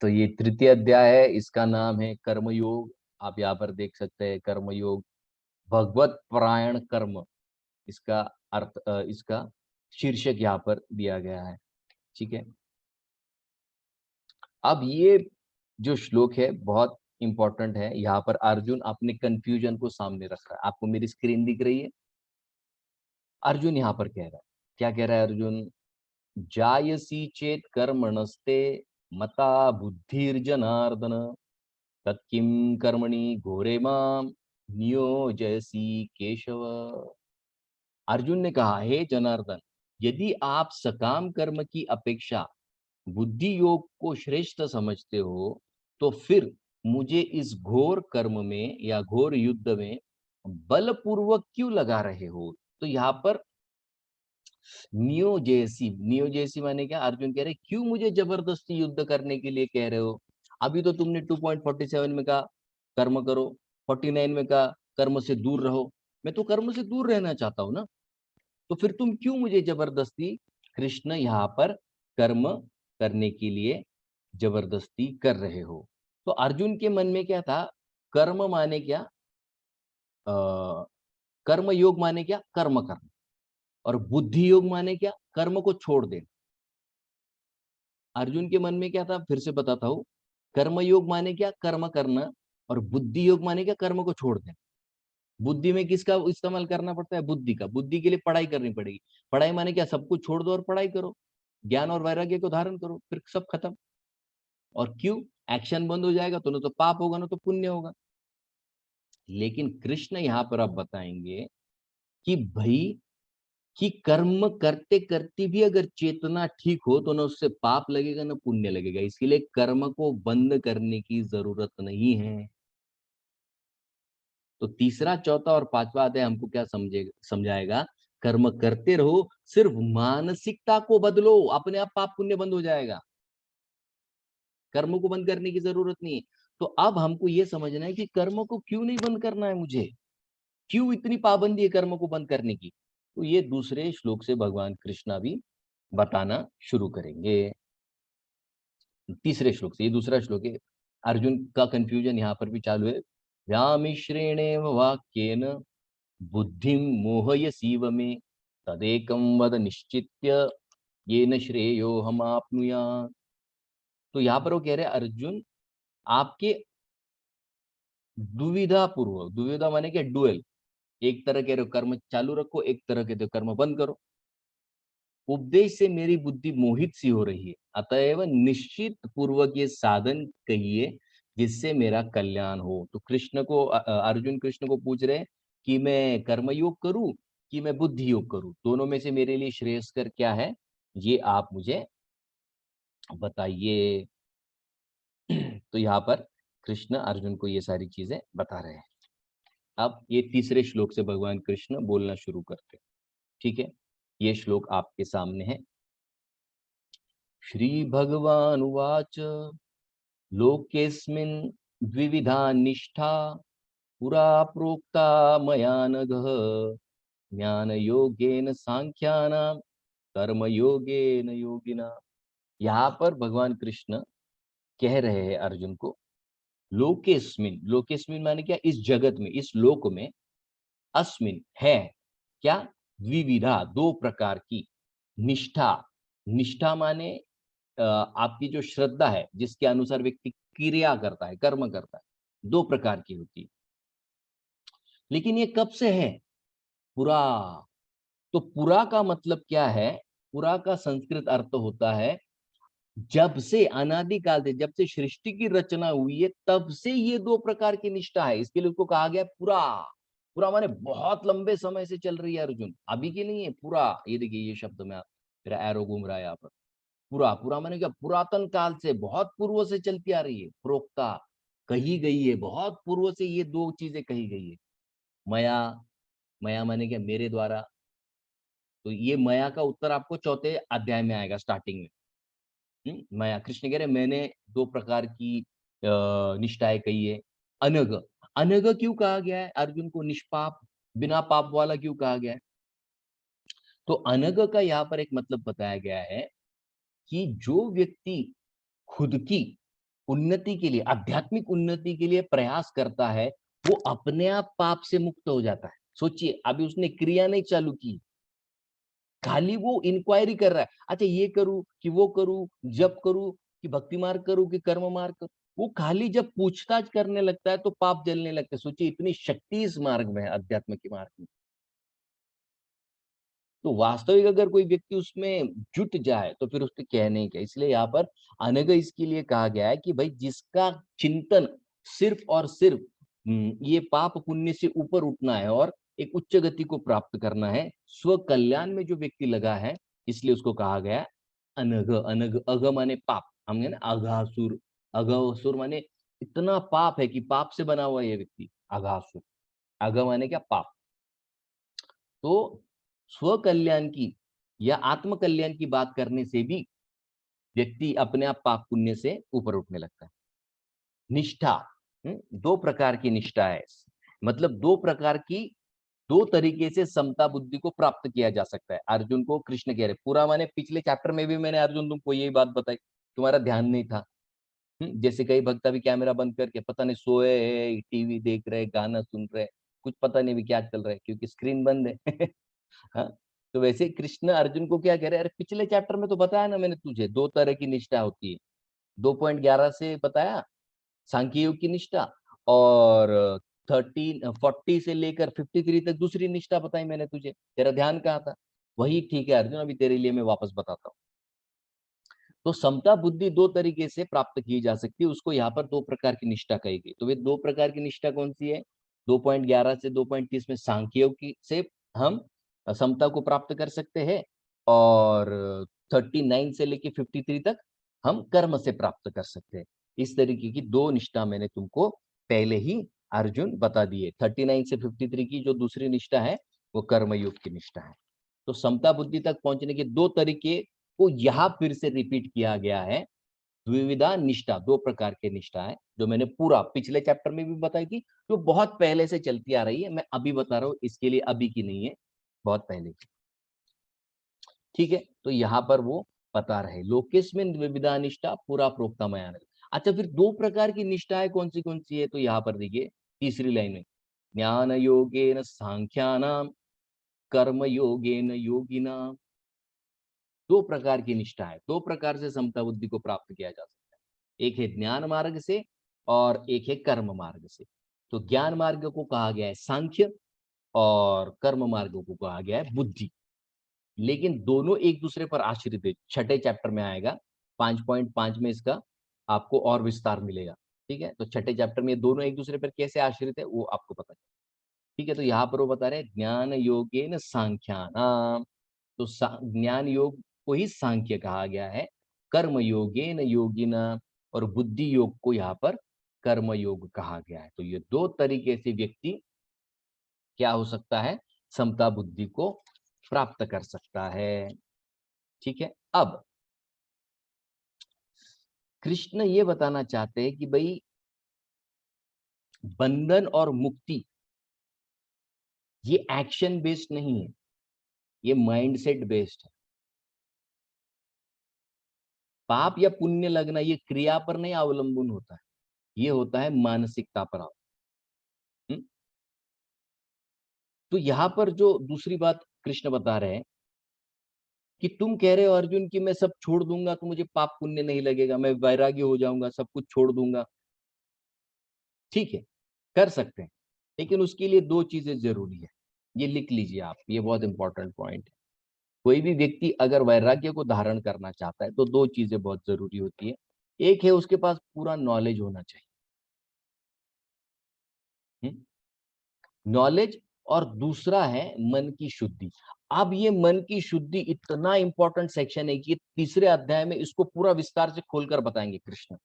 तो ये तृतीय अध्याय है, इसका नाम है कर्मयोग। आप यहाँ पर देख सकते हैं कर्मयोग, भगवत परायण कर्म, इसका अर्थ इसका शीर्षक यहाँ पर दिया गया है। ठीक है, अब ये जो श्लोक है बहुत इंपॉर्टेंट है। यहाँ पर अर्जुन अपने कंफ्यूजन को सामने रख रहा है। आपको मेरी स्क्रीन दिख रही है? अर्जुन यहाँ पर कह रहा है, क्या कह रहा है अर्जुन? जायसी चेत कर्मणस्ते मता बुद्धिर्जनार्दन तत्किं कर्मणि घोरे माम नियोजयसी केशव। अर्जुन ने कहा, हे जनार्दन, यदि आप सकाम कर्म की अपेक्षा बुद्धि योग को श्रेष्ठ समझते हो, तो फिर मुझे इस घोर कर्म में या घोर युद्ध में बलपूर्वक क्यों लगा रहे हो? तो यहाँ पर नियो जैसी माने क्या? अर्जुन कह रहे क्यों मुझे जबरदस्ती युद्ध करने के लिए कह रहे हो? अभी तो तुमने 2.47 में कहा कर्म करो, 49 में कहा कर्म से दूर रहो। मैं तो कर्म से दूर रहना चाहता हूं ना, तो फिर तुम क्यों मुझे जबरदस्ती, कृष्ण यहाँ पर कर्म करने के लिए जबरदस्ती कर रहे हो? तो अर्जुन के मन में क्या था? कर्म माने क्या? कर्म योग माने क्या? कर्म करना। और बुद्धि योग माने क्या? कर्म को छोड़ देना। अर्जुन के मन में क्या था, फिर से बताता हूं, कर्म योग माने क्या? कर्म करना। और बुद्धि योग माने क्या? कर्म को छोड़ देना। बुद्धि में किसका इस्तेमाल करना पड़ता है? बुद्धि का। बुद्धि के लिए पढ़ाई करनी पड़ेगी। पढ़ाई माने क्या? सब कुछ छोड़ दो और पढ़ाई करो, ज्ञान और वैराग्य को धारण करो, फिर सब खत्म। और क्यों? एक्शन बंद हो जाएगा तो ना तो पाप होगा ना तो पुण्य होगा। लेकिन कृष्ण यहाँ पर आप बताएंगे कि भाई, कि कर्म करते करते भी अगर चेतना ठीक हो तो ना उससे पाप लगेगा ना पुण्य लगेगा, इसलिए कर्म को बंद करने की जरूरत नहीं है। तो तीसरा, चौथा और पांचवा अध्याय हमको क्या समझाएगा? कर्म करते रहो, सिर्फ मानसिकता को बदलो, अपने आप पाप पुण्य बंद हो जाएगा। कर्म को बंद करने की जरूरत नहीं है। तो अब हमको ये समझना है कि कर्म को क्यों नहीं बंद करना है मुझे, क्यों इतनी पाबंदी है कर्म को बंद करने की। तो ये दूसरे श्लोक से भगवान कृष्णा भी बताना शुरू करेंगे। तीसरे श्लोक से, ये दूसरा श्लोक है। अर्जुन का कंफ्यूजन यहाँ पर भी चालू है। व्यामिश्रेणेव वाक्येन बुद्धिं मोहयसीव मे तदेकं वद निश्चित्य येन श्रेयो हम आपनुयात्। तो यहाँ पर वो कह रहे हैं, अर्जुन आपके दुविधा पूर्वक, दुविधा माने क्या? डुअल। एक तरह कह रहे हो कर्म चालू रखो, एक तरह कहते हो कर्म बंद करो। उपदेश से मेरी बुद्धि मोहित सी हो रही है, अतएव निश्चित पूर्वक ये साधन कहिए जिससे मेरा कल्याण हो। तो कृष्ण को अर्जुन कृष्ण को पूछ रहे हैं कि मैं कर्म योग करूं कि मैं बुद्धि योग करूं, दोनों में से मेरे लिए श्रेयस्कर क्या है, ये आप मुझे बताइए। तो यहाँ पर कृष्ण अर्जुन को ये सारी चीजें बता रहे हैं। अब ये तीसरे श्लोक से भगवान कृष्ण बोलना शुरू करते हैं। ठीक है, ये श्लोक आपके सामने है। श्री भगवान उवाच लोकेस्मिन् द्विविधा निष्ठा पुरा प्रोक्ता मया नघ ज्ञानयोगेन सांख्यानां कर्मयोगेन योगिना। यहाँ पर भगवान कृष्ण कह रहे हैं अर्जुन को, लोकेस्मिन, लोकेस्मिन माने क्या? इस जगत में, इस लोक में, अस्मिन है क्या? द्विविधा, दो प्रकार की निष्ठा। निष्ठा माने आपकी जो श्रद्धा है, जिसके अनुसार व्यक्ति क्रिया करता है, कर्म करता है, दो प्रकार की होती है। लेकिन ये कब से है? पुरा। तो पुरा का मतलब क्या है? पुरा का संस्कृत अर्थ होता है जब से, अनादिकाल से, जब से सृष्टि की रचना हुई है तब से ये दो प्रकार की निष्ठा है, इसके लिए उसको कहा गया पुरा। पुरा माने बहुत लंबे समय से चल रही है अर्जुन, अभी की नहीं है पुरा। ये देखिए ये शब्द में मेरा एरो घूम रहा है यहाँ पर। पुरा, पुरा माने क्या? पुरातन काल से, बहुत पूर्व से चलती आ रही है। प्रोक्ता, कही गई है, बहुत पूर्व से ये दो चीजें कही गई है। मया, मया माने क्या? मेरे द्वारा। तो ये मया का उत्तर आपको चौथे अध्याय में आएगा, स्टार्टिंग में। मया, कृष्ण कह रहे मैंने दो प्रकार की निष्ठाएं कही है। अनग, अनग क्यों कहा गया है अर्जुन को? निष्पाप, बिना पाप वाला क्यों कहा गया है? तो अनग का यहाँ पर एक मतलब बताया गया है कि जो व्यक्ति खुद की उन्नति के लिए, आध्यात्मिक उन्नति के लिए प्रयास करता है, वो अपने आप पाप से मुक्त हो जाता है। सोचिए, अभी उसने क्रिया नहीं चालू की, खाली वो इंक्वायरी कर रहा है, अच्छा ये करूं कि वो करूं, जप करूं कि भक्ति मार्ग करूं कि कर्म मार्ग करूं। वो खाली जब पूछताछ करने लगता है तो पाप जलने लगता है। सोचिए, इतनी शक्ति इस मार्ग में है, अध्यात्म के मार्ग में। तो वास्तविक अगर कोई व्यक्ति उसमें जुट जाए तो फिर उसके कहने का, इसलिए यहाँ पर अनग इसके लिए कहा गया है कि भाई जिसका चिंतन सिर्फ और सिर्फ ये पाप पुण्य से ऊपर उठना है और एक उच्च गति को प्राप्त करना है, स्व कल्याण में जो व्यक्ति लगा है, इसलिए उसको कहा गया है अनग। अनग, अग माने पाप, हमने ना अघासुर, अघासुर माने इतना पाप है कि पाप से बना हुआ ये व्यक्ति अघासुर। अघ माने क्या? पाप। तो स्व कल्याण की या आत्म कल्याण की बात करने से भी व्यक्ति अपने आप पाप पुण्य से ऊपर उठने लगता है। निष्ठा, दो प्रकार की निष्ठा है, मतलब दो प्रकार की, दो तरीके से समता बुद्धि को प्राप्त किया जा सकता है। अर्जुन को कृष्ण कह रहे पूरा, माने पिछले चैप्टर में भी मैंने अर्जुन तुमको यही बात बताई, तुम्हारा ध्यान नहीं था। जैसे कई भक्त अभी कैमरा बंद करके पता नहीं सोए है, टीवी देख रहे, गाना सुन रहे, कुछ पता नहीं भी क्या चल रहा है क्योंकि स्क्रीन बंद है। हाँ? तो वैसे कृष्ण अर्जुन को क्या कह रहे हैं, अरे पिछले चैप्टर में तो बताया ना मैंने तुझे, दो तरह की निष्ठा होती है, 2.11 से बताया सांख्य योग की निष्ठा, और 40 से लेकर 53 तक दूसरी निष्ठा बताई मैंने तुझे, तेरा ध्यान कहाँ था? वही ठीक है अर्जुन, अभी तेरे लिए मैं वापस बताता हूँ। तो समता बुद्धि दो तरीके से प्राप्त की जा सकती है, उसको यहाँ पर दो प्रकार की निष्ठा कही गई। तो वे दो प्रकार की निष्ठा कौन सी है? 2.11 से 2.30 में सांख्य योग की से हम समता को प्राप्त कर सकते हैं, और 39 से लेके 53 तक हम कर्म से प्राप्त कर सकते हैं। इस तरीके की दो निष्ठा मैंने तुमको पहले ही अर्जुन बता दिए। 39 से 53 की जो दूसरी निष्ठा है वो कर्मयोग की निष्ठा है। तो समता बुद्धि तक पहुंचने के दो तरीके को यहाँ फिर से रिपीट किया गया है। द्विविधा निष्ठा, दो प्रकार के निष्ठा है, जो मैंने पूरा पिछले चैप्टर में भी बताई थी, जो बहुत पहले से चलती आ रही है, मैं अभी बता रहा हूँ, इसके लिए अभी की नहीं है, बहुत पहले की। ठीक है, तो यहाँ पर वो बता रहे लोकेस्मिन द्विविधा निष्ठा पूरा प्रोक्तमया। अच्छा, फिर दो प्रकार की निष्ठाएं कौन सी है? तो यहाँ पर देखिए तीसरी लाइन में, ज्ञान योगेन सांख्यानाम कर्म योगेन योगिनाम। दो प्रकार की निष्ठा है, दो प्रकार से समता बुद्धि को प्राप्त किया जा सकता है, एक है ज्ञान मार्ग से और एक है कर्म मार्ग से। तो ज्ञान मार्ग को कहा गया है सांख्य और कर्म मार्ग को कहा गया है बुद्धि, लेकिन दोनों एक दूसरे पर आश्रित है। छठे चैप्टर में आएगा 5.5 में इसका आपको और विस्तार मिलेगा। ठीक है, तो छठे चैप्टर में दोनों एक दूसरे पर कैसे आश्रित है वो आपको पता है। ठीक है, तो यहाँ पर वो बता रहे हैं ज्ञान योगेन सांख्यानाम। तो ज्ञान योग को ही सांख्य कहा गया है, कर्म योगेन योगिना, और बुद्धि योग को यहाँ पर कर्म योग कहा गया है। तो ये दो तरीके से व्यक्ति क्या हो सकता है, समता बुद्धि को प्राप्त कर सकता है। ठीक है, अब कृष्ण ये बताना चाहते हैं कि भाई बंधन और मुक्ति ये एक्शन बेस्ड नहीं है, ये माइंडसेट बेस्ड है। पाप या पुण्य लगना ये क्रिया पर नहीं अवलंबन होता है, ये होता है मानसिकता पर। तो यहां पर जो दूसरी बात कृष्ण बता रहे हैं कि तुम कह रहे हो अर्जुन कि मैं सब छोड़ दूंगा तो मुझे पाप पुण्य नहीं लगेगा, मैं वैरागी हो जाऊंगा, सब कुछ छोड़ दूंगा। ठीक है, कर सकते हैं, लेकिन उसके लिए दो चीजें जरूरी है, ये लिख लीजिए आप, ये बहुत इंपॉर्टेंट पॉइंट है। कोई भी व्यक्ति अगर वैराग्य को धारण करना चाहता है तो दो चीजें बहुत जरूरी होती है। एक है उसके पास पूरा नॉलेज होना चाहिए, नॉलेज, और दूसरा है मन की शुद्धि। अब ये मन की शुद्धि इतना इंपॉर्टेंट सेक्शन है कि तीसरे अध्याय में इसको पूरा विस्तार से खोलकर बताएंगे कृष्ण।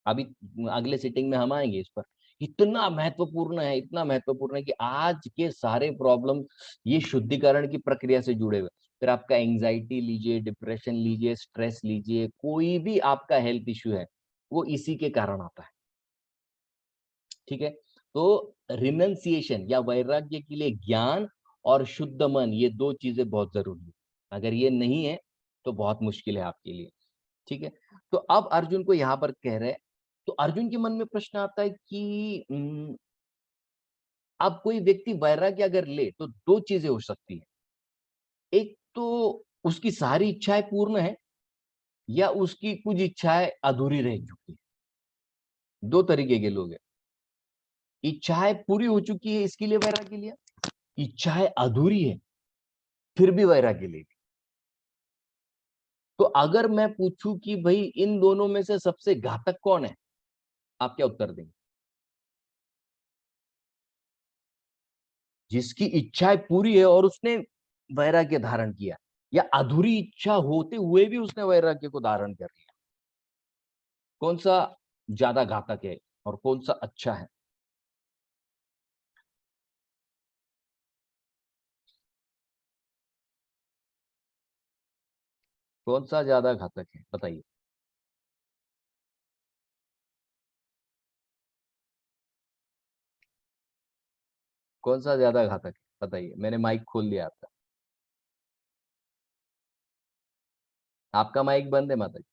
अभी अगले सिटिंग में हम आएंगे इस पर। इतना महत्वपूर्ण है, इतना महत्वपूर्ण है कि आज के सारे प्रॉब्लम ये शुद्धिकरण की प्रक्रिया से जुड़े हुए। फिर आपका एंजाइटी लीजिए, डिप्रेशन लीजिए, स्ट्रेस लीजिए, कोई भी आपका हेल्थ इश्यू है वो इसी के कारण आता है। ठीक है, तो रिनंसिएशन या वैराग्य के लिए ज्ञान और शुद्ध मन, ये दो चीजें बहुत जरूरी है। अगर ये नहीं है तो बहुत मुश्किल है आपके लिए। ठीक है, तो अब अर्जुन को यहाँ पर कह रहे हैं, तो अर्जुन के मन में प्रश्न आता है कि अब कोई व्यक्ति वैराग्य अगर ले तो दो चीजें हो सकती है, एक तो उसकी सारी इच्छाएं पूर्ण है, या उसकी कुछ इच्छाएं अधूरी रह चुकी है। दो तरीके के लोग हैं, इच्छाएं पूरी हो चुकी है इसके लिए वैराग्य लिया, इच्छाएं अधूरी है फिर भी वैराग्य ले ली। तो अगर मैं पूछूं कि भाई इन दोनों में से सबसे घातक कौन है, आप क्या उत्तर देंगे? जिसकी इच्छाएं पूरी है और उसने वैराग्य धारण किया, या अधूरी इच्छा होते हुए भी उसने वैराग्य को धारण कर लिया, कौन सा ज्यादा घातक है और कौन सा अच्छा है? कौन सा ज्यादा घातक है बताइए? कौन सा ज्यादा घातक है बताइए? मैंने माइक खोल दिया आपका, आपका माइक बंद है माता जी।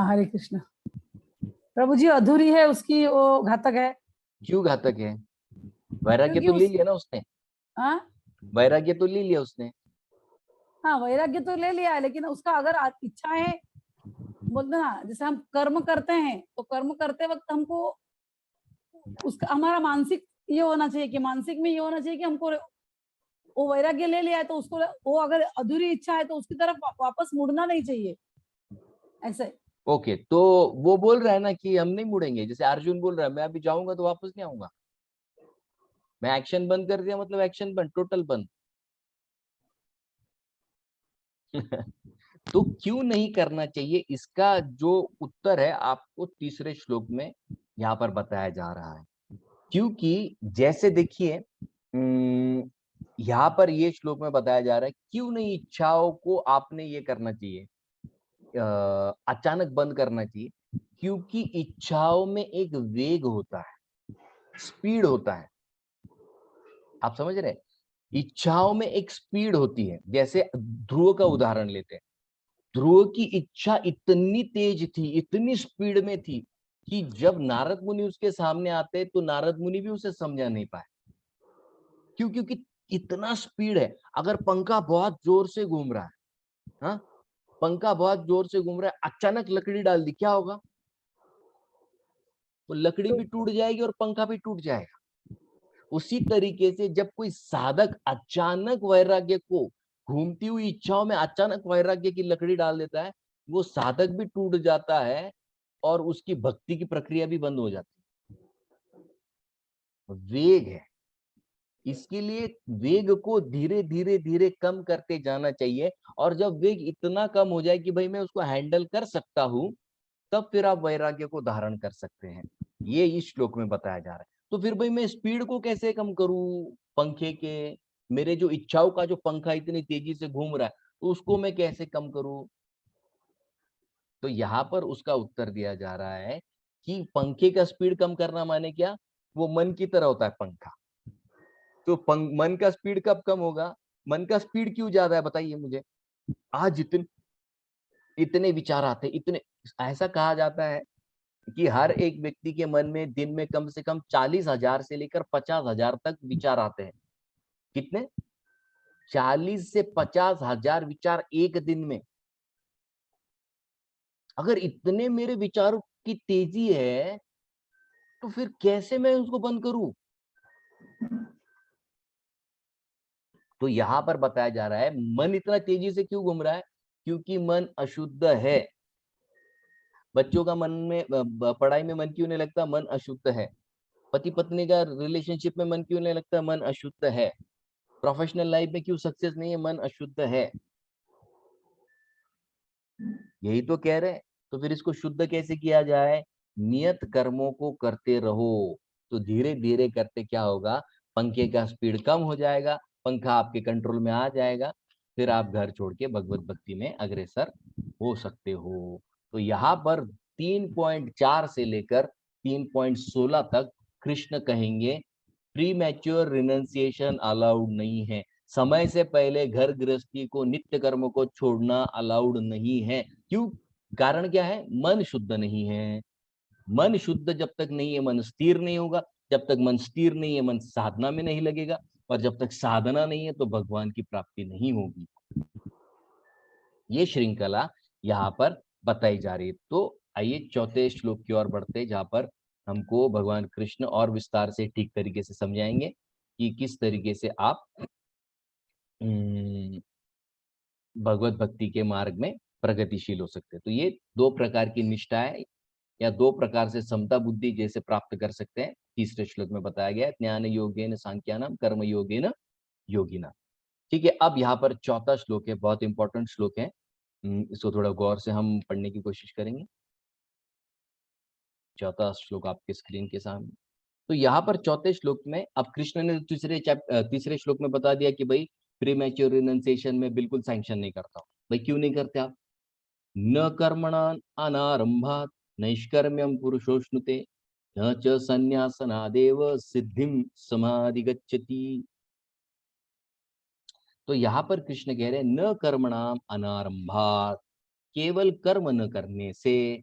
हरे कृष्ण। प्रभु जी, अधूरी है उसकी, वो घातक है। क्यों घातक है? वैराग्य क्योंकि तो ले उस लिया ना उसने। हाँ वैराग्य तो ले लिया उसने। हाँ, वैराग्य तो ले लिया है, लेकिन उसका अगर इच्छा है, बोलते ना जैसे हम कर्म करते हैं तो कर्म करते वक्त हमको उसका हमारा मानसिक ये होना चाहिए कि मानसिक में ये होना चाहिए कि हमको वो वैराग्य ले लिया है तो उसको वो अगर अधूरी इच्छा है तो उसकी तरफ वापस मुड़ना नहीं चाहिए ऐसे। ओके, तो वो बोल रहा है ना कि हम नहीं मुड़ेंगे, जैसे अर्जुन बोल रहा है मैं अभी जाऊंगा तो वापस नहीं आऊंगा, मैं एक्शन बंद कर दिया मतलब एक्शन बंद, टोटल बंद। तो क्यों नहीं करना चाहिए, इसका जो उत्तर है आपको तीसरे श्लोक में यहाँ पर बताया जा रहा है। क्योंकि जैसे देखिए यहाँ पर ये श्लोक में बताया जा रहा है क्यों नहीं इच्छाओं को आपने ये करना चाहिए, अचानक बंद करना चाहिए। क्योंकि इच्छाओं में एक वेग होता है, स्पीड होता है, आप समझ रहे हैं? इच्छाओं में एक स्पीड होती है। जैसे ध्रुव का उदाहरण लेते हैं, ध्रुव की इच्छा इतनी तेज थी, इतनी स्पीड में थी कि जब नारद मुनि उसके सामने आते तो नारद मुनि भी उसे समझा नहीं पाए। क्यों? क्योंकि इतना स्पीड है। अगर पंखा बहुत जोर से घूम रहा है, हाँ, पंखा बहुत जोर से घूम रहा है, अचानक लकड़ी डाल दी, क्या होगा? वो लकड़ी भी टूट जाएगी और पंखा भी टूट जाएगा। उसी तरीके से जब कोई साधक अचानक वैराग्य को, घूमती हुई इच्छाओं में अचानक वैराग्य की लकड़ी डाल देता है, वो साधक भी टूट जाता है और उसकी भक्ति की प्रक्रिया भी बंद हो जाती है। वेग है, इसके लिए वेग को धीरे धीरे धीरे कम करते जाना चाहिए। और जब वेग इतना कम हो जाए कि भाई मैं उसको हैंडल कर सकता हूं, तब फिर आप वैराग्य को धारण कर सकते हैं। ये इस श्लोक में बताया जा रहा है। तो फिर भाई मैं स्पीड को कैसे कम करूं पंखे के, मेरे जो इच्छाओं का जो पंखा इतनी तेजी से घूम रहा है, तो उसको मैं कैसे कम करूं? तो यहाँ पर उसका उत्तर दिया जा रहा है कि पंखे का स्पीड कम करना माने क्या? वो मन की तरह होता है पंखा। तो मन का स्पीड कब कम होगा? मन का स्पीड क्यों ज्यादा है बताइए मुझे। आज इतने इतने विचार आते, इतने, ऐसा कहा जाता है कि हर एक व्यक्ति के मन में दिन में कम से कम 40,000 से लेकर 50,000 तक विचार आते हैं। कितने? 40 से 50,000 विचार एक दिन में। अगर इतने मेरे विचारों की तेजी है, तो फिर कैसे मैं उसको बंद करूं? तो यहां पर बताया जा रहा है मन इतना तेजी से क्यों घूम रहा है? क्योंकि मन अशुद्ध है। बच्चों का मन में पढ़ाई में मन क्यों नहीं लगता? मन अशुद्ध है। पति पत्नी का रिलेशनशिप में मन क्यों नहीं लगता? मन अशुद्ध है। प्रोफेशनल लाइफ में क्यों सक्सेस नहीं है? मन अशुद्ध है। यही तो कह रहे हैं। तो फिर इसको शुद्ध कैसे किया जाए? नियत कर्मों को करते रहो। तो धीरे धीरे करते क्या होगा? पंखे का स्पीड कम हो जाएगा, पंखा आपके कंट्रोल में आ जाएगा, फिर आप घर छोड़ के भगवत भक्ति में अग्रसर हो सकते हो। तो यहाँ पर 3.4 से लेकर 3.16 तक कृष्ण कहेंगे प्री मैच्योर रिनंसिएशन अलाउड नहीं है। समय से पहले घर गृहस्थी को, नित्य कर्म को छोड़ना अलाउड नहीं है। क्यों? कारण क्या है? मन शुद्ध नहीं है। मन शुद्ध जब तक नहीं है, मन स्थिर नहीं होगा। जब तक मन स्थिर नहीं है, मन साधना में नहीं लगेगा। और जब तक साधना नहीं है, तो भगवान की प्राप्ति नहीं होगी। ये श्रृंखला यहाँ पर बताई जा रही है। तो आइए चौथे श्लोक की ओर बढ़ते, जहाँ पर हमको भगवान कृष्ण और विस्तार से ठीक तरीके से समझाएंगे कि किस तरीके से आप भगवत भक्ति के मार्ग में प्रगतिशील हो सकते हैं। तो ये 2 प्रकार की निष्ठा है, या 2 प्रकार से समता बुद्धि जैसे प्राप्त कर सकते हैं। तीसरे श्लोक में बताया गया है ज्ञान योगेन सांख्यानाम कर्म योगेन योगिना। ठीक है, अब यहाँ पर चौथा श्लोक है, बहुत इंपॉर्टेंट श्लोक है। इसको थोड़ा गौर से हम पढ़ने की कोशिश करेंगे। चौथा श्लोक आपके स्क्रीन के सामने। तो यहाँ पर चौथे श्लोक में अब कृष्ण ने तीसरे श्लोक में बता दिया कि भाई प्रीमैच्योर रिनंसिएशन में बिल्कुल सैंक्शन नहीं करता हूं। भाई क्यों नहीं करते आप? न कर्मणान अनारंभात नैष्कर्म्यम पुरुषोष्णुते न च संन्यासनादेव सिद्धिम समाधिगच्छति। तो यहाँ पर कृष्ण कह रहे हैं न कर्मणाम अनारंभात, केवल कर्म न करने से,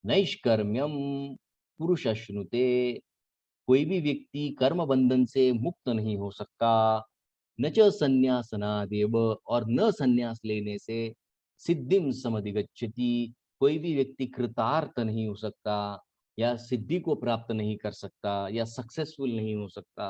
नैष्कर्म्यम पुरुषोष्णुते, कोई भी व्यक्ति कर्म बंधन से मुक्त नहीं हो सकता। न च संन्यासनादेव, और न संन्यास लेने से सिद्धिम समधिगच्छति, कोई भी व्यक्ति कृतार्थ नहीं हो सकता, या सिद्धि को प्राप्त नहीं कर सकता, या सक्सेसफुल नहीं हो सकता।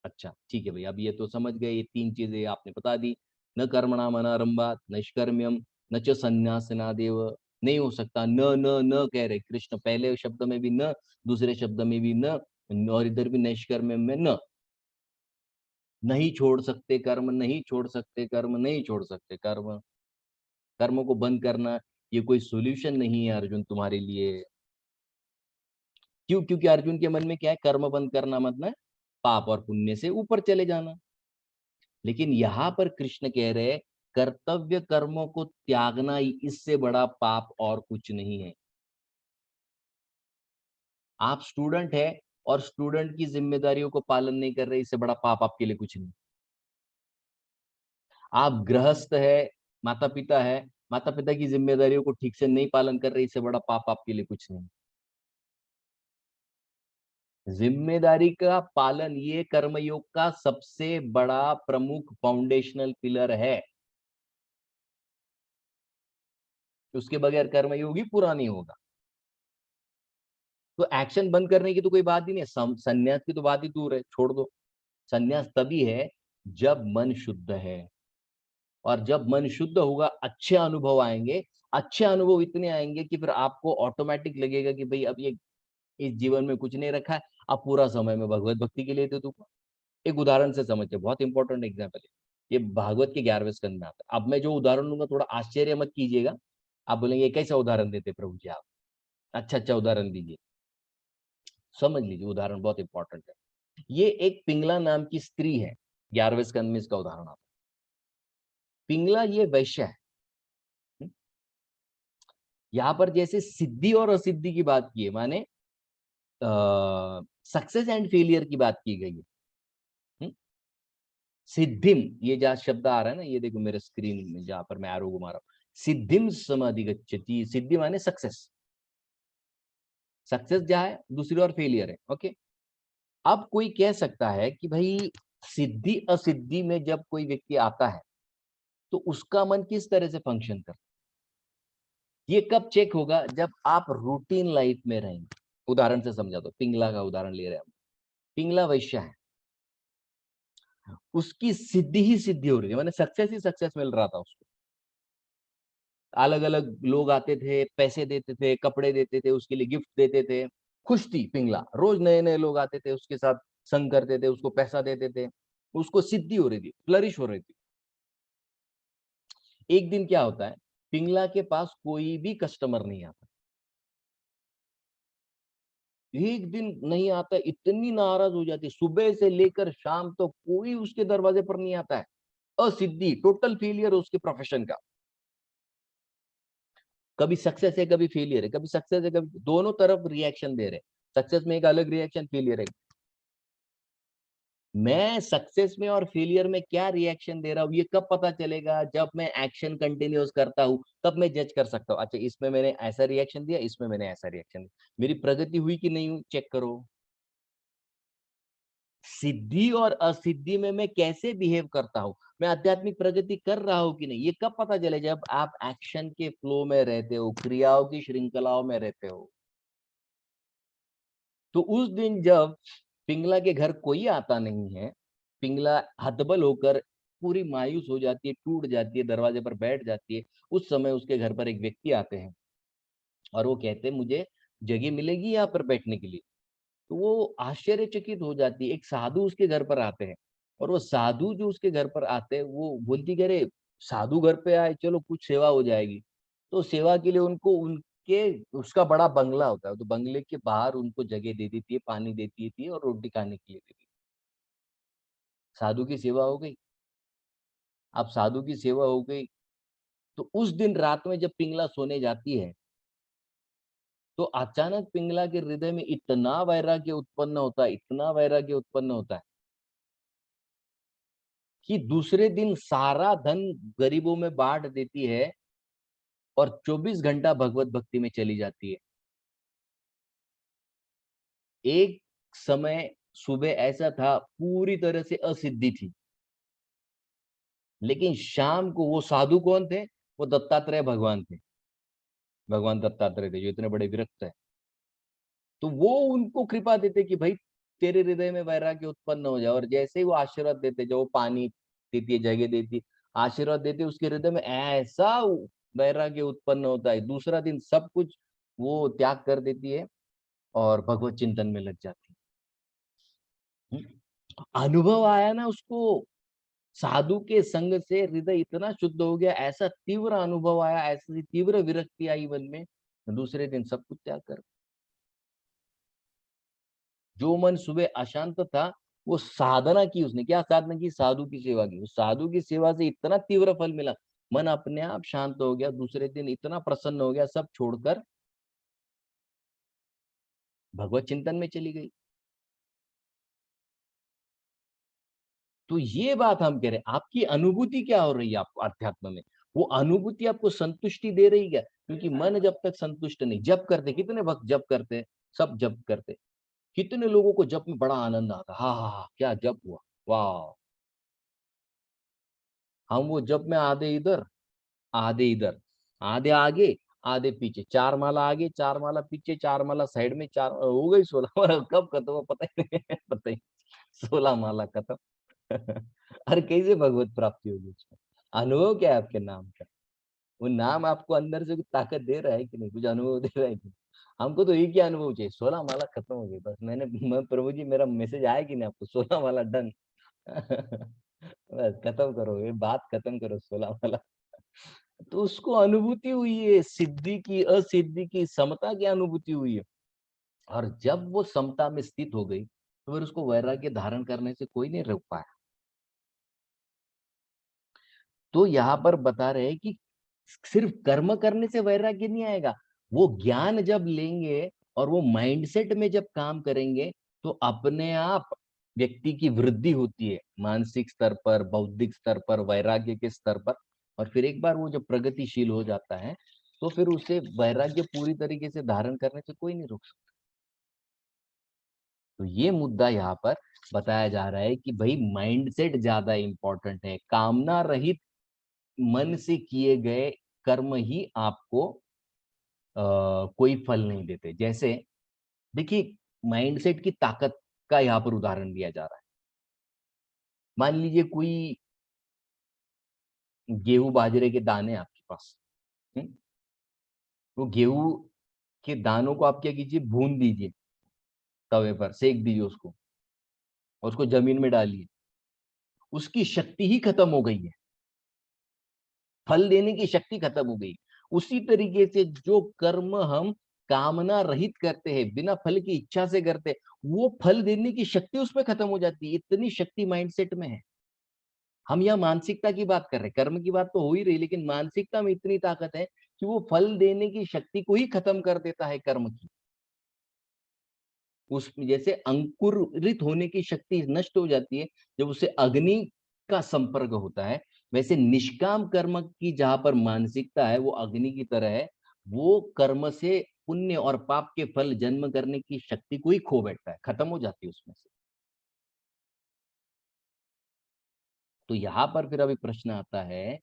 अच्छा ठीक है भाई, अब ये तो समझ गए, ये 3 चीजें आपने बता दी। न कर्मणाम अनारंभात नैष्कर्म्यम न च संन्यासनादेव, नहीं हो सकता। न कह रहे कृष्ण, पहले शब्द में भी न, दूसरे शब्द में भी न, और इधर भी नैष्कर्म्यम में न। नहीं छोड़ सकते कर्म, नहीं छोड़ सकते कर्म, नहीं छोड़ सकते कर्म। कर्म को बंद करना ये कोई सॉल्यूशन नहीं है अर्जुन तुम्हारे लिए। क्यों? क्योंकि अर्जुन के मन में क्या है, कर्म बंद करना मतलब पाप और पुण्य से ऊपर चले जाना। लेकिन यहाँ पर कृष्ण कह रहे हैं, कर्तव्य कर्मों को त्यागना ही इससे बड़ा पाप और कुछ नहीं है। आप स्टूडेंट है और स्टूडेंट की जिम्मेदारियों को पालन नहीं कर रहे, इससे बड़ा पाप आपके लिए कुछ नहीं। आप गृहस्थ है, माता पिता है, माता पिता की जिम्मेदारियों को ठीक से नहीं पालन कर रहे, इससे बड़ा पाप आपके लिए कुछ नहीं। जिम्मेदारी का पालन ये कर्मयोग का सबसे बड़ा प्रमुख फाउंडेशनल पिलर है। उसके बगैर कर्मयोग ही पूरा नहीं होगा। तो एक्शन बंद करने की तो कोई बात ही नहीं है, संन्यास की तो बात ही दूर है, छोड़ दो। संन्यास तभी है जब मन शुद्ध है, और जब मन शुद्ध होगा अच्छे अनुभव आएंगे। अच्छे अनुभव इतने आएंगे कि फिर आपको ऑटोमेटिक लगेगा कि भाई अब ये इस जीवन में कुछ नहीं रखा है, अब पूरा समय में भगवत भक्ति के लिए दे दूंगा। एक उदाहरण से समझते, बहुत इंपॉर्टेंट एग्जाम्पल है, ये भागवत के 11वें स्कंद में आता है। अब मैं जो उदाहरण दूंगा थोड़ा आश्चर्य मत कीजिएगा, आप बोलेंगे कैसा उदाहरण देते प्रभु जी आप, अच्छा उदाहरण दीजिए। समझ लीजिए, उदाहरण बहुत इंपॉर्टेंट है। ये एक पिंगला नाम की स्त्री है, 11वें स्कंद में इसका उदाहरण आता है। पिंगला ये वैश्य है। यहां पर जैसे सिद्धि और असिद्धि की बात की है, माने सक्सेस एंड फेलियर की बात की गई है। सिद्धिम, ये जहां शब्द आ रहा है ना, ये देखो मेरे स्क्रीन में जहां पर मैं एरो घुमा रहा हूं, सिद्धिम समाधिगच्छति। सिद्धि माने सक्सेस, सक्सेस जहां है, दूसरी ओर फेलियर है। ओके, अब कोई कह सकता है कि भाई सिद्धि असिद्धि में जब कोई व्यक्ति आता है तो उसका मन किस तरह से फंक्शन करता है, ये कब चेक होगा, जब आप रूटीन लाइफ में रहेंगे। उदाहरण से समझा दो, पिंगला का उदाहरण ले रहे हैं हम। पिंगला वैश्य है, उसकी सिद्धि ही सिद्धि हो रही है, माने सक्सेस ही सक्सेस मिल रहा था उसको। अलग अलग लोग आते थे, पैसे देते थे, कपड़े देते थे, उसके लिए गिफ्ट देते थे, खुश थी पिंगला। रोज नए नए लोग आते थे, उसके साथ संग करते थे, उसको पैसा देते थे, उसको सिद्धि हो रही थी, फ्लरिश हो रही थी। एक दिन क्या होता है, पिंगला के पास कोई भी कस्टमर नहीं आता। एक दिन नहीं आता, इतनी नाराज हो जाती, सुबह से लेकर शाम तक तो कोई उसके दरवाजे पर नहीं आता है। असिद्धि, टोटल फेलियर उसके प्रोफेशन का। कभी सक्सेस है, कभी फेलियर है, कभी सक्सेस है, कभी दोनों तरफ रिएक्शन दे रहे हैं। सक्सेस में एक अलग रिएक्शन, फेलियर है। मैं सक्सेस में और फेलियर में क्या रिएक्शन दे रहा हूं, ये कब पता चलेगा, जब मैं एक्शन कंटिन्यूस करता हूं, तब मैं जज कर सकता हूं। अच्छा, इसमें मैंने ऐसा रिएक्शन दिया, इसमें मैंने ऐसा रिएक्शन दिया, मेरी प्रगति हुई कि नहीं हुई, चेक करो। सिद्धि और असिद्धि में मैं कैसे बिहेव करता हूं, मैं आध्यात्मिक प्रगति कर रहा हूं कि नहीं, ये कब पता चले, जब आप एक्शन के फ्लो में रहते हो, क्रियाओं की श्रृंखलाओं में रहते हो। तो उस दिन जब पिंगला के घर कोई आता नहीं है, पिंगला हतबल होकर पूरी मायूस हो जाती है, टूट जाती है, दरवाजे पर बैठ जाती है। उस समय उसके घर पर एक व्यक्ति आते हैं और वो कहते हैं मुझे जगह मिलेगी यहाँ पर बैठने के लिए। तो वो आश्चर्यचकित हो जाती है। एक साधु उसके घर पर आते हैं, और वो साधु जो उसके घर पर आते हैं, वो बोलती कि अरे साधु घर पे आए, चलो कुछ सेवा हो जाएगी। तो सेवा के लिए उनको उनके उसका बड़ा बंगला होता है, तो बंगले के बाहर उनको जगह दे देती है, पानी देती थी और रोटी खाने के लिए देती थी। साधु की सेवा हो गई। अब साधु की सेवा हो गई, तो उस दिन रात में जब पिंगला सोने जाती है, तो अचानक पिंगला के हृदय में इतना वैराग्य उत्पन्न होता है, इतना वैराग्य उत्पन्न होता है कि दूसरे दिन सारा धन गरीबों में बांट देती है और 24 घंटा भगवत भक्ति में चली जाती है। एक समय सुबह ऐसा था, पूरी तरह से असिद्धि थी, लेकिन शाम को वो साधु कौन थे? वो दत्तात्रेय भगवान थे, भगवान दत्तात्रेय थे जो इतने बड़े विरक्त है। तो वो उनको कृपा देते कि भाई तेरे हृदय में वैराग्य उत्पन्न हो जाए, और जैसे ही वो आशीर्वाद देते, जो वो पानी देती है, जगह देती है, आशीर्वाद देते, उसके हृदय में ऐसा वैराग्य उत्पन्न होता है, दूसरा दिन सब कुछ वो त्याग कर देती है और भगवत चिंतन में लग जाती है। अनुभव आया ना उसको, साधु के संग से हृदय इतना शुद्ध हो गया, ऐसा तीव्र अनुभव आया, ऐसी तीव्र विरक्ति आई मन में, दूसरे दिन सब कुछ त्याग कर। जो मन सुबह अशांत था, वो साधना की, उसने क्या साधना की? साधु की सेवा की। उस साधु की सेवा से इतना तीव्र फल मिला, मन अपने आप शांत हो गया, दूसरे दिन इतना प्रसन्न हो गया, सब छोड़कर भगवत चिंतन में चली गई। तो ये बात हम कह रहे हैं, आपकी अनुभूति क्या हो रही है आपको अध्यात्म में? वो अनुभूति आपको संतुष्टि दे रही है? क्योंकि मन जब तक संतुष्ट नहीं, जप करते, कितने वक्त जप करते, सब जप करते, कितने लोगों को जप में बड़ा आनंद आता, हाँ हाँ हाँ क्या जप हुआ, वाह। हम वो जप में आधे इधर, आधे इधर, आधे आगे, आधे पीछे, 4 माला आगे, 4 माला पीछे, 4 माला साइड में, 4 हो गई 16 माला। कब खत्म हुआ पता ही नहीं, पता ही 16 माला खत्म। अरे कैसे भगवत प्राप्ति होगी उसमें? अनुभव क्या है आपके नाम का? वो नाम आपको अंदर से कुछ ताकत दे रहा है कि नहीं, कुछ अनुभव दे रहा है कि नहीं? हमको तो एक ही अनुभव चाहिए, 16 माला खत्म हो गई बस। मैं प्रभु जी मेरा मैसेज आया कि नहीं आपको? 16 माला डन। बस खत्म करो, ये बात खत्म करो, 16 माला। तो उसको अनुभूति हुई है, सिद्धि की, असिद्धि की, समता की अनुभूति हुई है। और जब वो समता में स्थित हो गई, तो फिर उसको वैराग्य धारण करने से कोई नहीं रोक पाया। तो यहाँ पर बता रहे हैं कि सिर्फ कर्म करने से वैराग्य नहीं आएगा, वो ज्ञान जब लेंगे और वो माइंडसेट में जब काम करेंगे, तो अपने आप व्यक्ति की वृद्धि होती है, मानसिक स्तर पर, बौद्धिक स्तर पर, वैराग्य के स्तर पर। और फिर एक बार वो जब प्रगतिशील हो जाता है, तो फिर उसे वैराग्य पूरी तरीके से धारण करने से कोई नहीं रोक सकता। तो ये मुद्दा यहाँ पर बताया जा रहा है कि भाई माइंडसेट ज्यादा इंपॉर्टेंट है, कामना रहित मन से किए गए कर्म ही आपको कोई फल नहीं देते। जैसे देखिए, माइंडसेट की ताकत का यहाँ पर उदाहरण दिया जा रहा है। मान लीजिए कोई गेहूं बाजरे के दाने आपके पास, वो गेहूं के दानों को आप क्या कीजिए, भून दीजिए, तवे पर सेक दीजिए उसको, और उसको जमीन में डालिए, उसकी शक्ति ही खत्म हो गई है, फल देने की शक्ति खत्म हो गई। उसी तरीके से जो कर्म हम कामना रहित करते हैं, बिना फल की इच्छा से करते हैं, वो फल देने की शक्ति उसमें खत्म हो जाती है। इतनी शक्ति माइंडसेट में है। हम यहाँ मानसिकता की बात कर रहे हैं, कर्म की बात तो हो ही रही, लेकिन मानसिकता में इतनी ताकत है कि वो फल देने की शक्ति को ही खत्म कर देता है कर्म की। उस जैसे अंकुरित होने की शक्ति नष्ट हो जाती है जब उसे अग्नि का संपर्क होता है, वैसे निष्काम कर्म की जहां पर मानसिकता है, वो अग्नि की तरह है। वो कर्म से पुण्य और पाप के फल जन्म करने की शक्ति को ही खो बैठता है, खत्म हो जाती है उसमें से। तो यहाँ पर फिर अभी प्रश्न आता है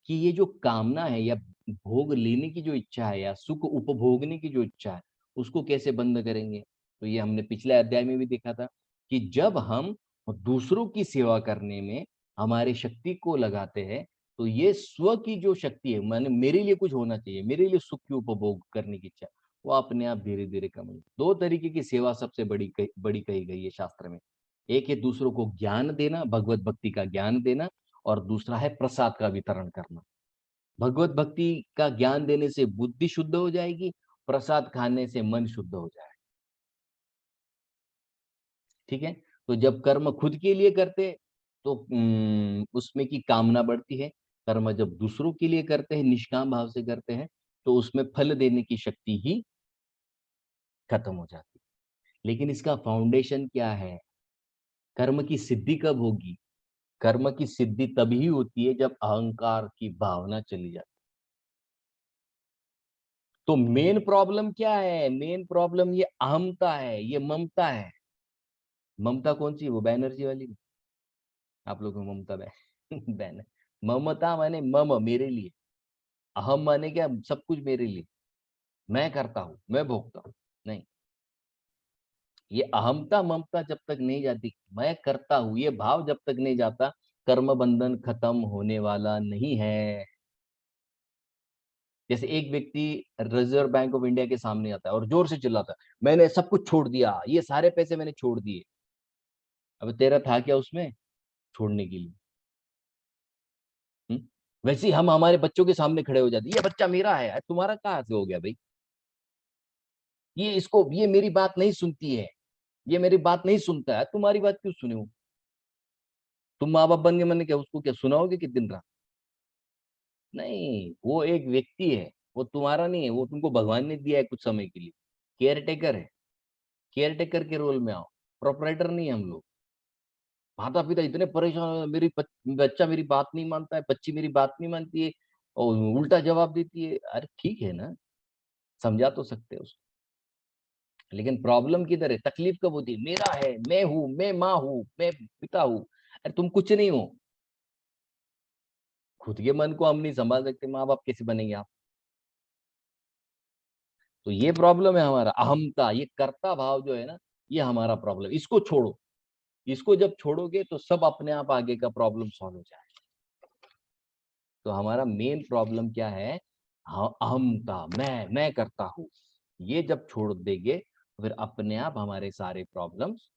कि ये जो कामना है, या भोग लेने की जो इच्छा है, या सुख उपभोगने की जो इच्छा है, उसको कैसे बंद करेंगे? तो ये हमने पिछले अध्याय में भी देखा था कि जब हम दूसरों की सेवा करने में हमारी शक्ति को लगाते हैं, तो ये स्व की जो शक्ति है, माने मेरे लिए कुछ होना चाहिए, मेरे लिए सुख की उपभोग करने की इच्छा, वो अपने आप धीरे धीरे कम होगी। 2 तरीके की सेवा सबसे बड़ी कही गई है शास्त्र में। एक है दूसरों को ज्ञान देना, भगवत भक्ति का ज्ञान देना, और दूसरा है प्रसाद का वितरण करना। भगवत भक्ति का ज्ञान देने से बुद्धि शुद्ध हो जाएगी, प्रसाद खाने से मन शुद्ध हो जाएगा। ठीक है? तो जब कर्म खुद के लिए करते, तो उसमें की कामना बढ़ती है। कर्म जब दूसरों के लिए करते हैं, निष्काम भाव से करते हैं, तो उसमें फल देने की शक्ति ही खत्म हो जाती है। लेकिन इसका फाउंडेशन क्या है? कर्म की सिद्धि कब होगी? कर्म की सिद्धि तभी होती है जब अहंकार की भावना चली जाती है। तो मेन प्रॉब्लम क्या है? मेन प्रॉब्लम ये अहमता है, ये ममता है। ममता कौन सी? वो बैनर्जी वाली, आप लोगों को ममता बहन। ममता माने मम, मेरे लिए। अहम माने क्या, सब कुछ मेरे लिए, मैं करता हूं, मैं भोगता हूं। नहीं, ये अहमता ममता जब तक नहीं जाती, मैं करता हूं ये भाव जब तक नहीं जाता, कर्म बंधन खत्म होने वाला नहीं है। जैसे एक व्यक्ति रिजर्व बैंक ऑफ इंडिया के सामने आता है और जोर से चिल्लाता है, मैंने सब कुछ छोड़ दिया, ये सारे पैसे मैंने छोड़ दिए। अब तेरा था क्या उसमें छोड़ने के लिए? हम्म? वैसे ही हम हमारे बच्चों के सामने खड़े हो जाते, ये बच्चा मेरा है, तुम्हारा कहाँ से हो गया भाई? ये मेरी बात नहीं सुनती है, ये मेरी बात नहीं सुनता है, तुम्हारी बात क्यों सुने? तुम माँ बाप बन के मैंने क्या उसको क्या सुनाओगे कि दिन रात? नहीं, वो एक व्यक्ति है, वो तुम्हारा नहीं है, वो तुमको भगवान ने दिया है कुछ समय के लिए, केयर टेकर है। केयर टेकर के रोल में आओ, प्रोपराइटर नहीं हम लोग। माता पिता इतने परेशान हो, बच्चा मेरी बात नहीं मानता है, बच्ची मेरी बात नहीं मानती है और उल्टा जवाब देती है। अरे ठीक है ना, समझा तो सकते हो उसको, लेकिन प्रॉब्लम किधर है, तकलीफ कब होती है? मेरा है, मैं हूं, मैं माँ हूं, मैं पिता हूं। अरे तुम कुछ नहीं हो, खुद के मन को हम नहीं संभाल सकते, माँ बाप कैसे बनेंगे आप? तो ये प्रॉब्लम है हमारा, अहमता, ये कर्ता भाव जो है ना, ये हमारा प्रॉब्लम। इसको छोड़ो, इसको जब छोड़ोगे तो सब अपने आप आगे का प्रॉब्लम सॉल्व हो जाएगा। तो हमारा मेन प्रॉब्लम क्या है? हाँ, अहमता, मैं करता हूं। ये जब छोड़ देंगे तो फिर अपने आप हमारे सारे प्रॉब्लम्स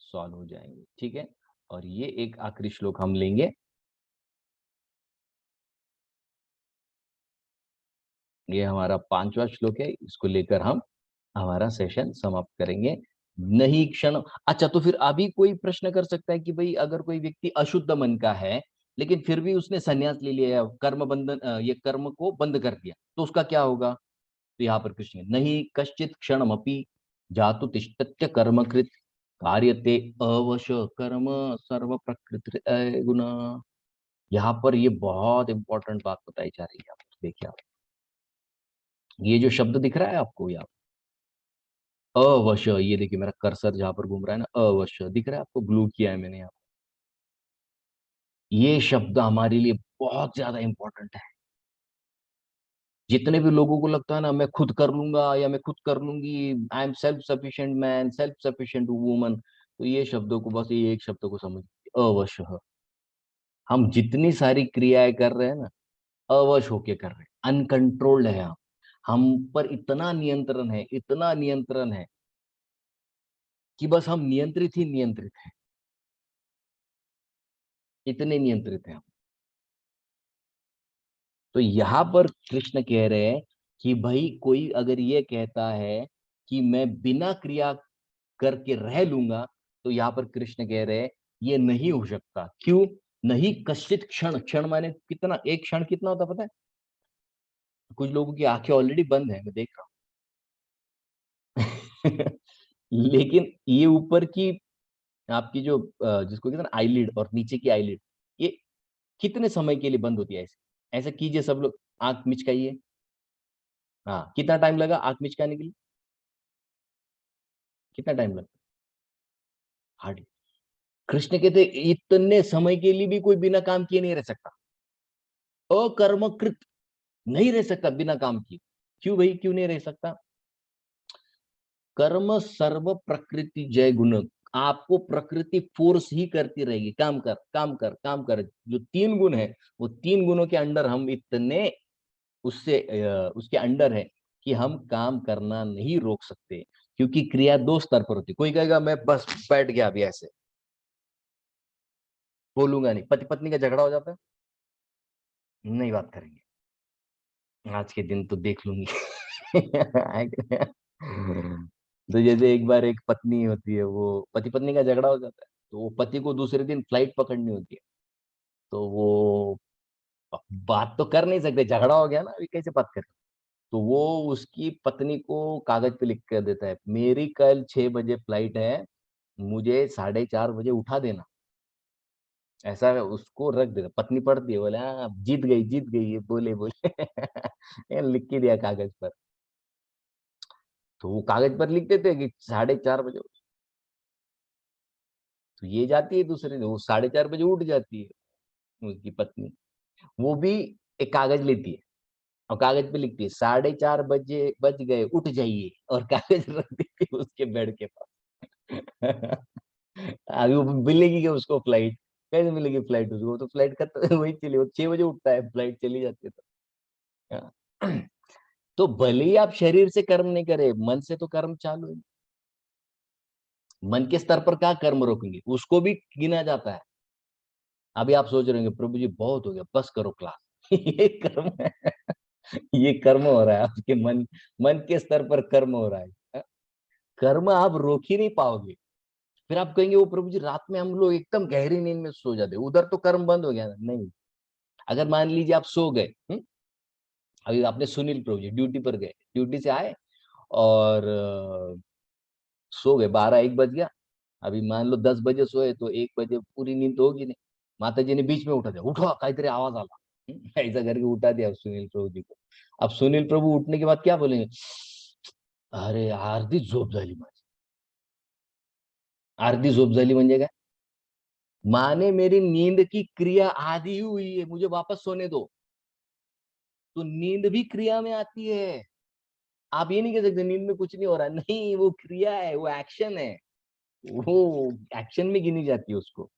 सॉल्व हो जाएंगे। ठीक है, और ये एक आखिरी श्लोक हम लेंगे, ये हमारा 5वां श्लोक है, इसको लेकर हम हमारा सेशन समाप्त करेंगे। नहीं क्षण, अच्छा तो फिर अभी कोई प्रश्न कर सकता है कि भाई अगर कोई व्यक्ति अशुद्ध मन का है लेकिन फिर भी उसने संन्यास ले लिया, कर्म बंधन, ये कर्म को बंद कर दिया, तो उसका क्या होगा? तो यहाँ पर कृष्ण, नहीं कश्चित क्षणमपि जातु तिष्ठत्य कर्मकृत कार्यते अवश कर्म सर्व प्रकृति गुण। यहाँ पर ये बहुत इंपॉर्टेंट बात बताई जा रही है। आप देखिए, आप ये जो शब्द दिख रहा है आपको, यहाँ अवश्य, ये देखिए मेरा कर्सर जहां पर घूम रहा है ना, अवश्य दिख रहा है आपको, ब्लू किया है मैंने यहाँ। ये शब्द हमारे लिए बहुत ज्यादा इंपॉर्टेंट है। जितने भी लोगों को लगता है ना मैं खुद कर लूंगा या मैं खुद कर लूंगी, I am self sufficient man, self sufficient woman, तो ये शब्दों को, बस ये एक शब्द को समझ, अवश्य। हम जितनी सारी क्रियाएं कर रहे हैं ना, अवश होके कर रहे हैं, अनकंट्रोल्ड है हम पर इतना नियंत्रण है, इतना नियंत्रण है कि बस हम नियंत्रित ही नियंत्रित हैं, इतने नियंत्रित हैं हम। तो यहाँ पर कृष्ण कह रहे हैं कि भाई कोई अगर ये कहता है कि मैं बिना क्रिया करके रह लूंगा, तो यहाँ पर कृष्ण कह रहे हैं ये नहीं हो सकता। क्यों? नहीं कश्चित क्षण, क्षण माने कितना, एक क्षण कितना होता पता है? कुछ लोगों की आंखें ऑलरेडी बंद है, मैं देख रहा हूँ। लेकिन ये ऊपर की आपकी जो जिसको कहते हैं ना आईलिड, और नीचे की आईलिड, ये कितने समय के लिए बंद होती है? ऐसे ऐसा कीजिए सब लोग, आंख मिचकाइए। हाँ, कितना टाइम लगा आंख मिचकाने के लिए? कितना टाइम लगा? हार्ड। कृष्ण कहते इतने समय के लिए भी कोई बिना काम किए नहीं रह सकता, अकर्मकृत नहीं रह सकता बिना काम किए। क्यों भाई, क्यों नहीं रह सकता? कर्म सर्व प्रकृति जय गुण, आपको प्रकृति फोर्स ही करती रहेगी, काम कर काम कर काम कर। जो 3 गुण है, वो 3 गुणों के अंडर हम इतने उससे उसके अंडर है कि हम काम करना नहीं रोक सकते, क्योंकि क्रिया 2 स्तर पर होती है। कोई कहेगा मैं बस बैठ गया अभी ऐसे, बोलूंगा नहीं, पति पत्नी का झगड़ा हो जाता है, नहीं बात करेंगे, आज के दिन तो देख लूंगी। तो जैसे एक बार एक पत्नी होती है, वो पति पत्नी का झगड़ा हो जाता है, तो वो पति को दूसरे दिन फ्लाइट पकड़नी होती है, तो वो बात तो कर नहीं सकते, झगड़ा हो गया ना, अभी कैसे बात करें? तो वो उसकी पत्नी को कागज पे लिख कर देता है, मेरी कल 6 बजे फ्लाइट है, मुझे 4:30 बजे उठा देना। ऐसा उसको रख देता, पत्नी पढ़ती है, बोले हाँ जीत गई, जीत गई, ये बोले बोले। ये लिख के दिया कागज पर, तो वो कागज पर लिख देते कि 4:30 बजे, तो ये जाती है दूसरे दिन, वो 4:30 बजे उठ जाती है उसकी पत्नी, वो भी एक कागज लेती है और कागज पे लिखती है 4:30 बजे बज गए, उठ जाइए, और कागज रख देती है उसके बेड के पास। अभी वो मिलेगी क्या उसको फ्लाइट? कैसे मिलेगी फ्लाइट उसको? वो तो फ्लाइट खत्म वही चली, वो 6 बजे उठता है, फ्लाइट चली जाती है तो। हाँ। तो भले ही आप शरीर से कर्म नहीं करे, मन से तो कर्म चालू है। मन के स्तर पर क्या कर्म रोकेंगे, उसको भी गिना जाता है। अभी आप सोच रहे होंगे प्रभु जी बहुत हो गया, बस करो क्लास। ये कर्म है, ये कर्म हो रहा है आपके मन मन के स्तर पर कर्म हो रहा है। कर्म आप रोक ही नहीं पाओगे। फिर आप कहेंगे वो प्रभु जी रात में हम लोग एकदम गहरी नींद में सो जाते, उधर तो कर्म बंद हो गया ना। नहीं, अगर मान लीजिए आप सो गए, अभी आपने सुनील प्रभु जी ड्यूटी पर गए, ड्यूटी से आए और सो गए, 12-1 बज गया। अभी मान लो 10 बजे सोए तो 1 बजे पूरी नींद तो होगी नहीं। माता जी ने बीच में उठा दिया, उठो काहीतरी आवाज आला। ऐसा करके उठा दिया सुनील प्रभु जी को। अब सुनील प्रभु उठने के बाद क्या बोलेंगे? अरे अर्धी झोप झाली माझी। अर्धी झोप झाली म्हणजे काय? माने मेरी नींद की क्रिया आधी हुई है, मुझे वापस सोने दो। तो नींद भी क्रिया में आती है। आप ये नहीं कह सकते नींद में कुछ नहीं हो रहा है, नहीं, वो क्रिया है, वो एक्शन है, वो एक्शन में गिनी जाती है उसको।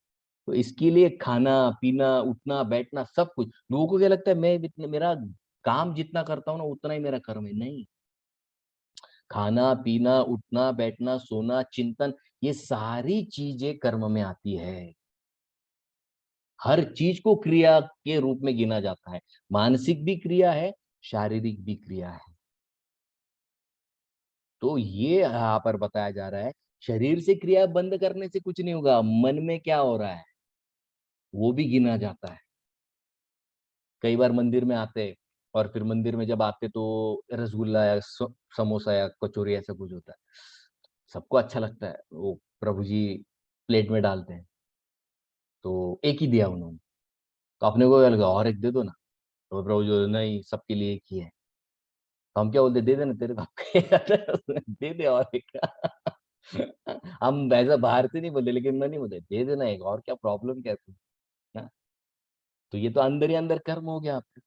तो इसके लिए खाना पीना उठना बैठना सब कुछ, लोगों को क्या लगता है मैं मेरा काम जितना करता हूँ ना उतना ही मेरा कर्म है। नहीं, खाना पीना उठना बैठना सोना चिंतन, ये सारी चीजें कर्म में आती है। हर चीज को क्रिया के रूप में गिना जाता है। मानसिक भी क्रिया है, शारीरिक भी क्रिया है। तो ये यहाँ पर बताया जा रहा है, शरीर से क्रिया बंद करने से कुछ नहीं होगा, मन में क्या हो रहा है वो भी गिना जाता है। कई बार मंदिर में आते और फिर मंदिर में जब आते तो रसगुल्ला या समोसा या कचौरी ऐसा कुछ होता है, सबको अच्छा लगता है, वो प्रभु जी प्लेट में डालते हैं। तो एक ही दिया उन्होंने, तो अपने को क्या लगा और एक दे दो ना, तो प्रभु जी नहीं सबके लिए एक ही है। तो हम क्या बोलते, दे देना तेरे को। दे दे और एक। हम वैसा बाहर से नहीं बोलते लेकिन मन नहीं बोलते, दे देना एक और, क्या प्रॉब्लम क्या है ना? तो ये तो अंदर ही अंदर कर्म हो गया आपका।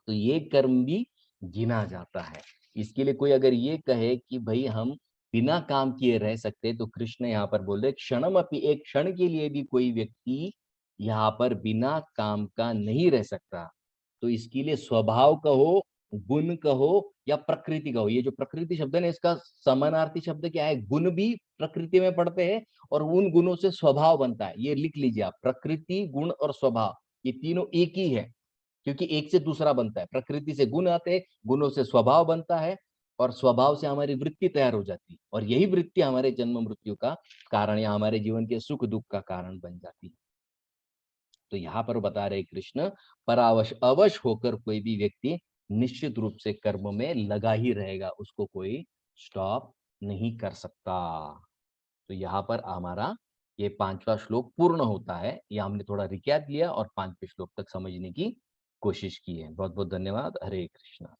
तो ये कर्म भी गिना जाता है। इसके लिए कोई अगर ये कहे कि भाई हम बिना काम किए रह सकते, तो कृष्ण यहाँ पर बोल रहे क्षणम अपि, एक क्षण के लिए भी कोई व्यक्ति यहाँ पर बिना काम का नहीं रह सकता। तो इसके लिए स्वभाव कहो, गुण कहो या प्रकृति कहो, ये जो प्रकृति शब्द है ना इसका समानार्थी शब्द क्या है? गुण भी प्रकृति में पड़ते हैं और उन गुणों से स्वभाव बनता है। ये लिख लीजिए आप, प्रकृति गुण और स्वभाव ये तीनों एक ही है, क्योंकि एक से दूसरा बनता है। प्रकृति से गुण आते हैं, गुणों से स्वभाव बनता है और स्वभाव से हमारी वृत्ति तैयार हो जाती है और यही वृत्ति हमारे जन्म मृत्यु का कारण या हमारे जीवन के सुख दुख का कारण बन जाती है। तो यहाँ पर बता रहे कृष्ण, परावश अवश होकर कोई भी व्यक्ति निश्चित रूप से कर्म में लगा ही रहेगा, उसको कोई स्टॉप नहीं कर सकता। तो यहाँ पर हमारा ये 5वां श्लोक पूर्ण होता है। ये हमने थोड़ा रिकैप लिया और 5वें श्लोक तक समझने की कोशिश की है। बहुत बहुत धन्यवाद। हरे कृष्णा।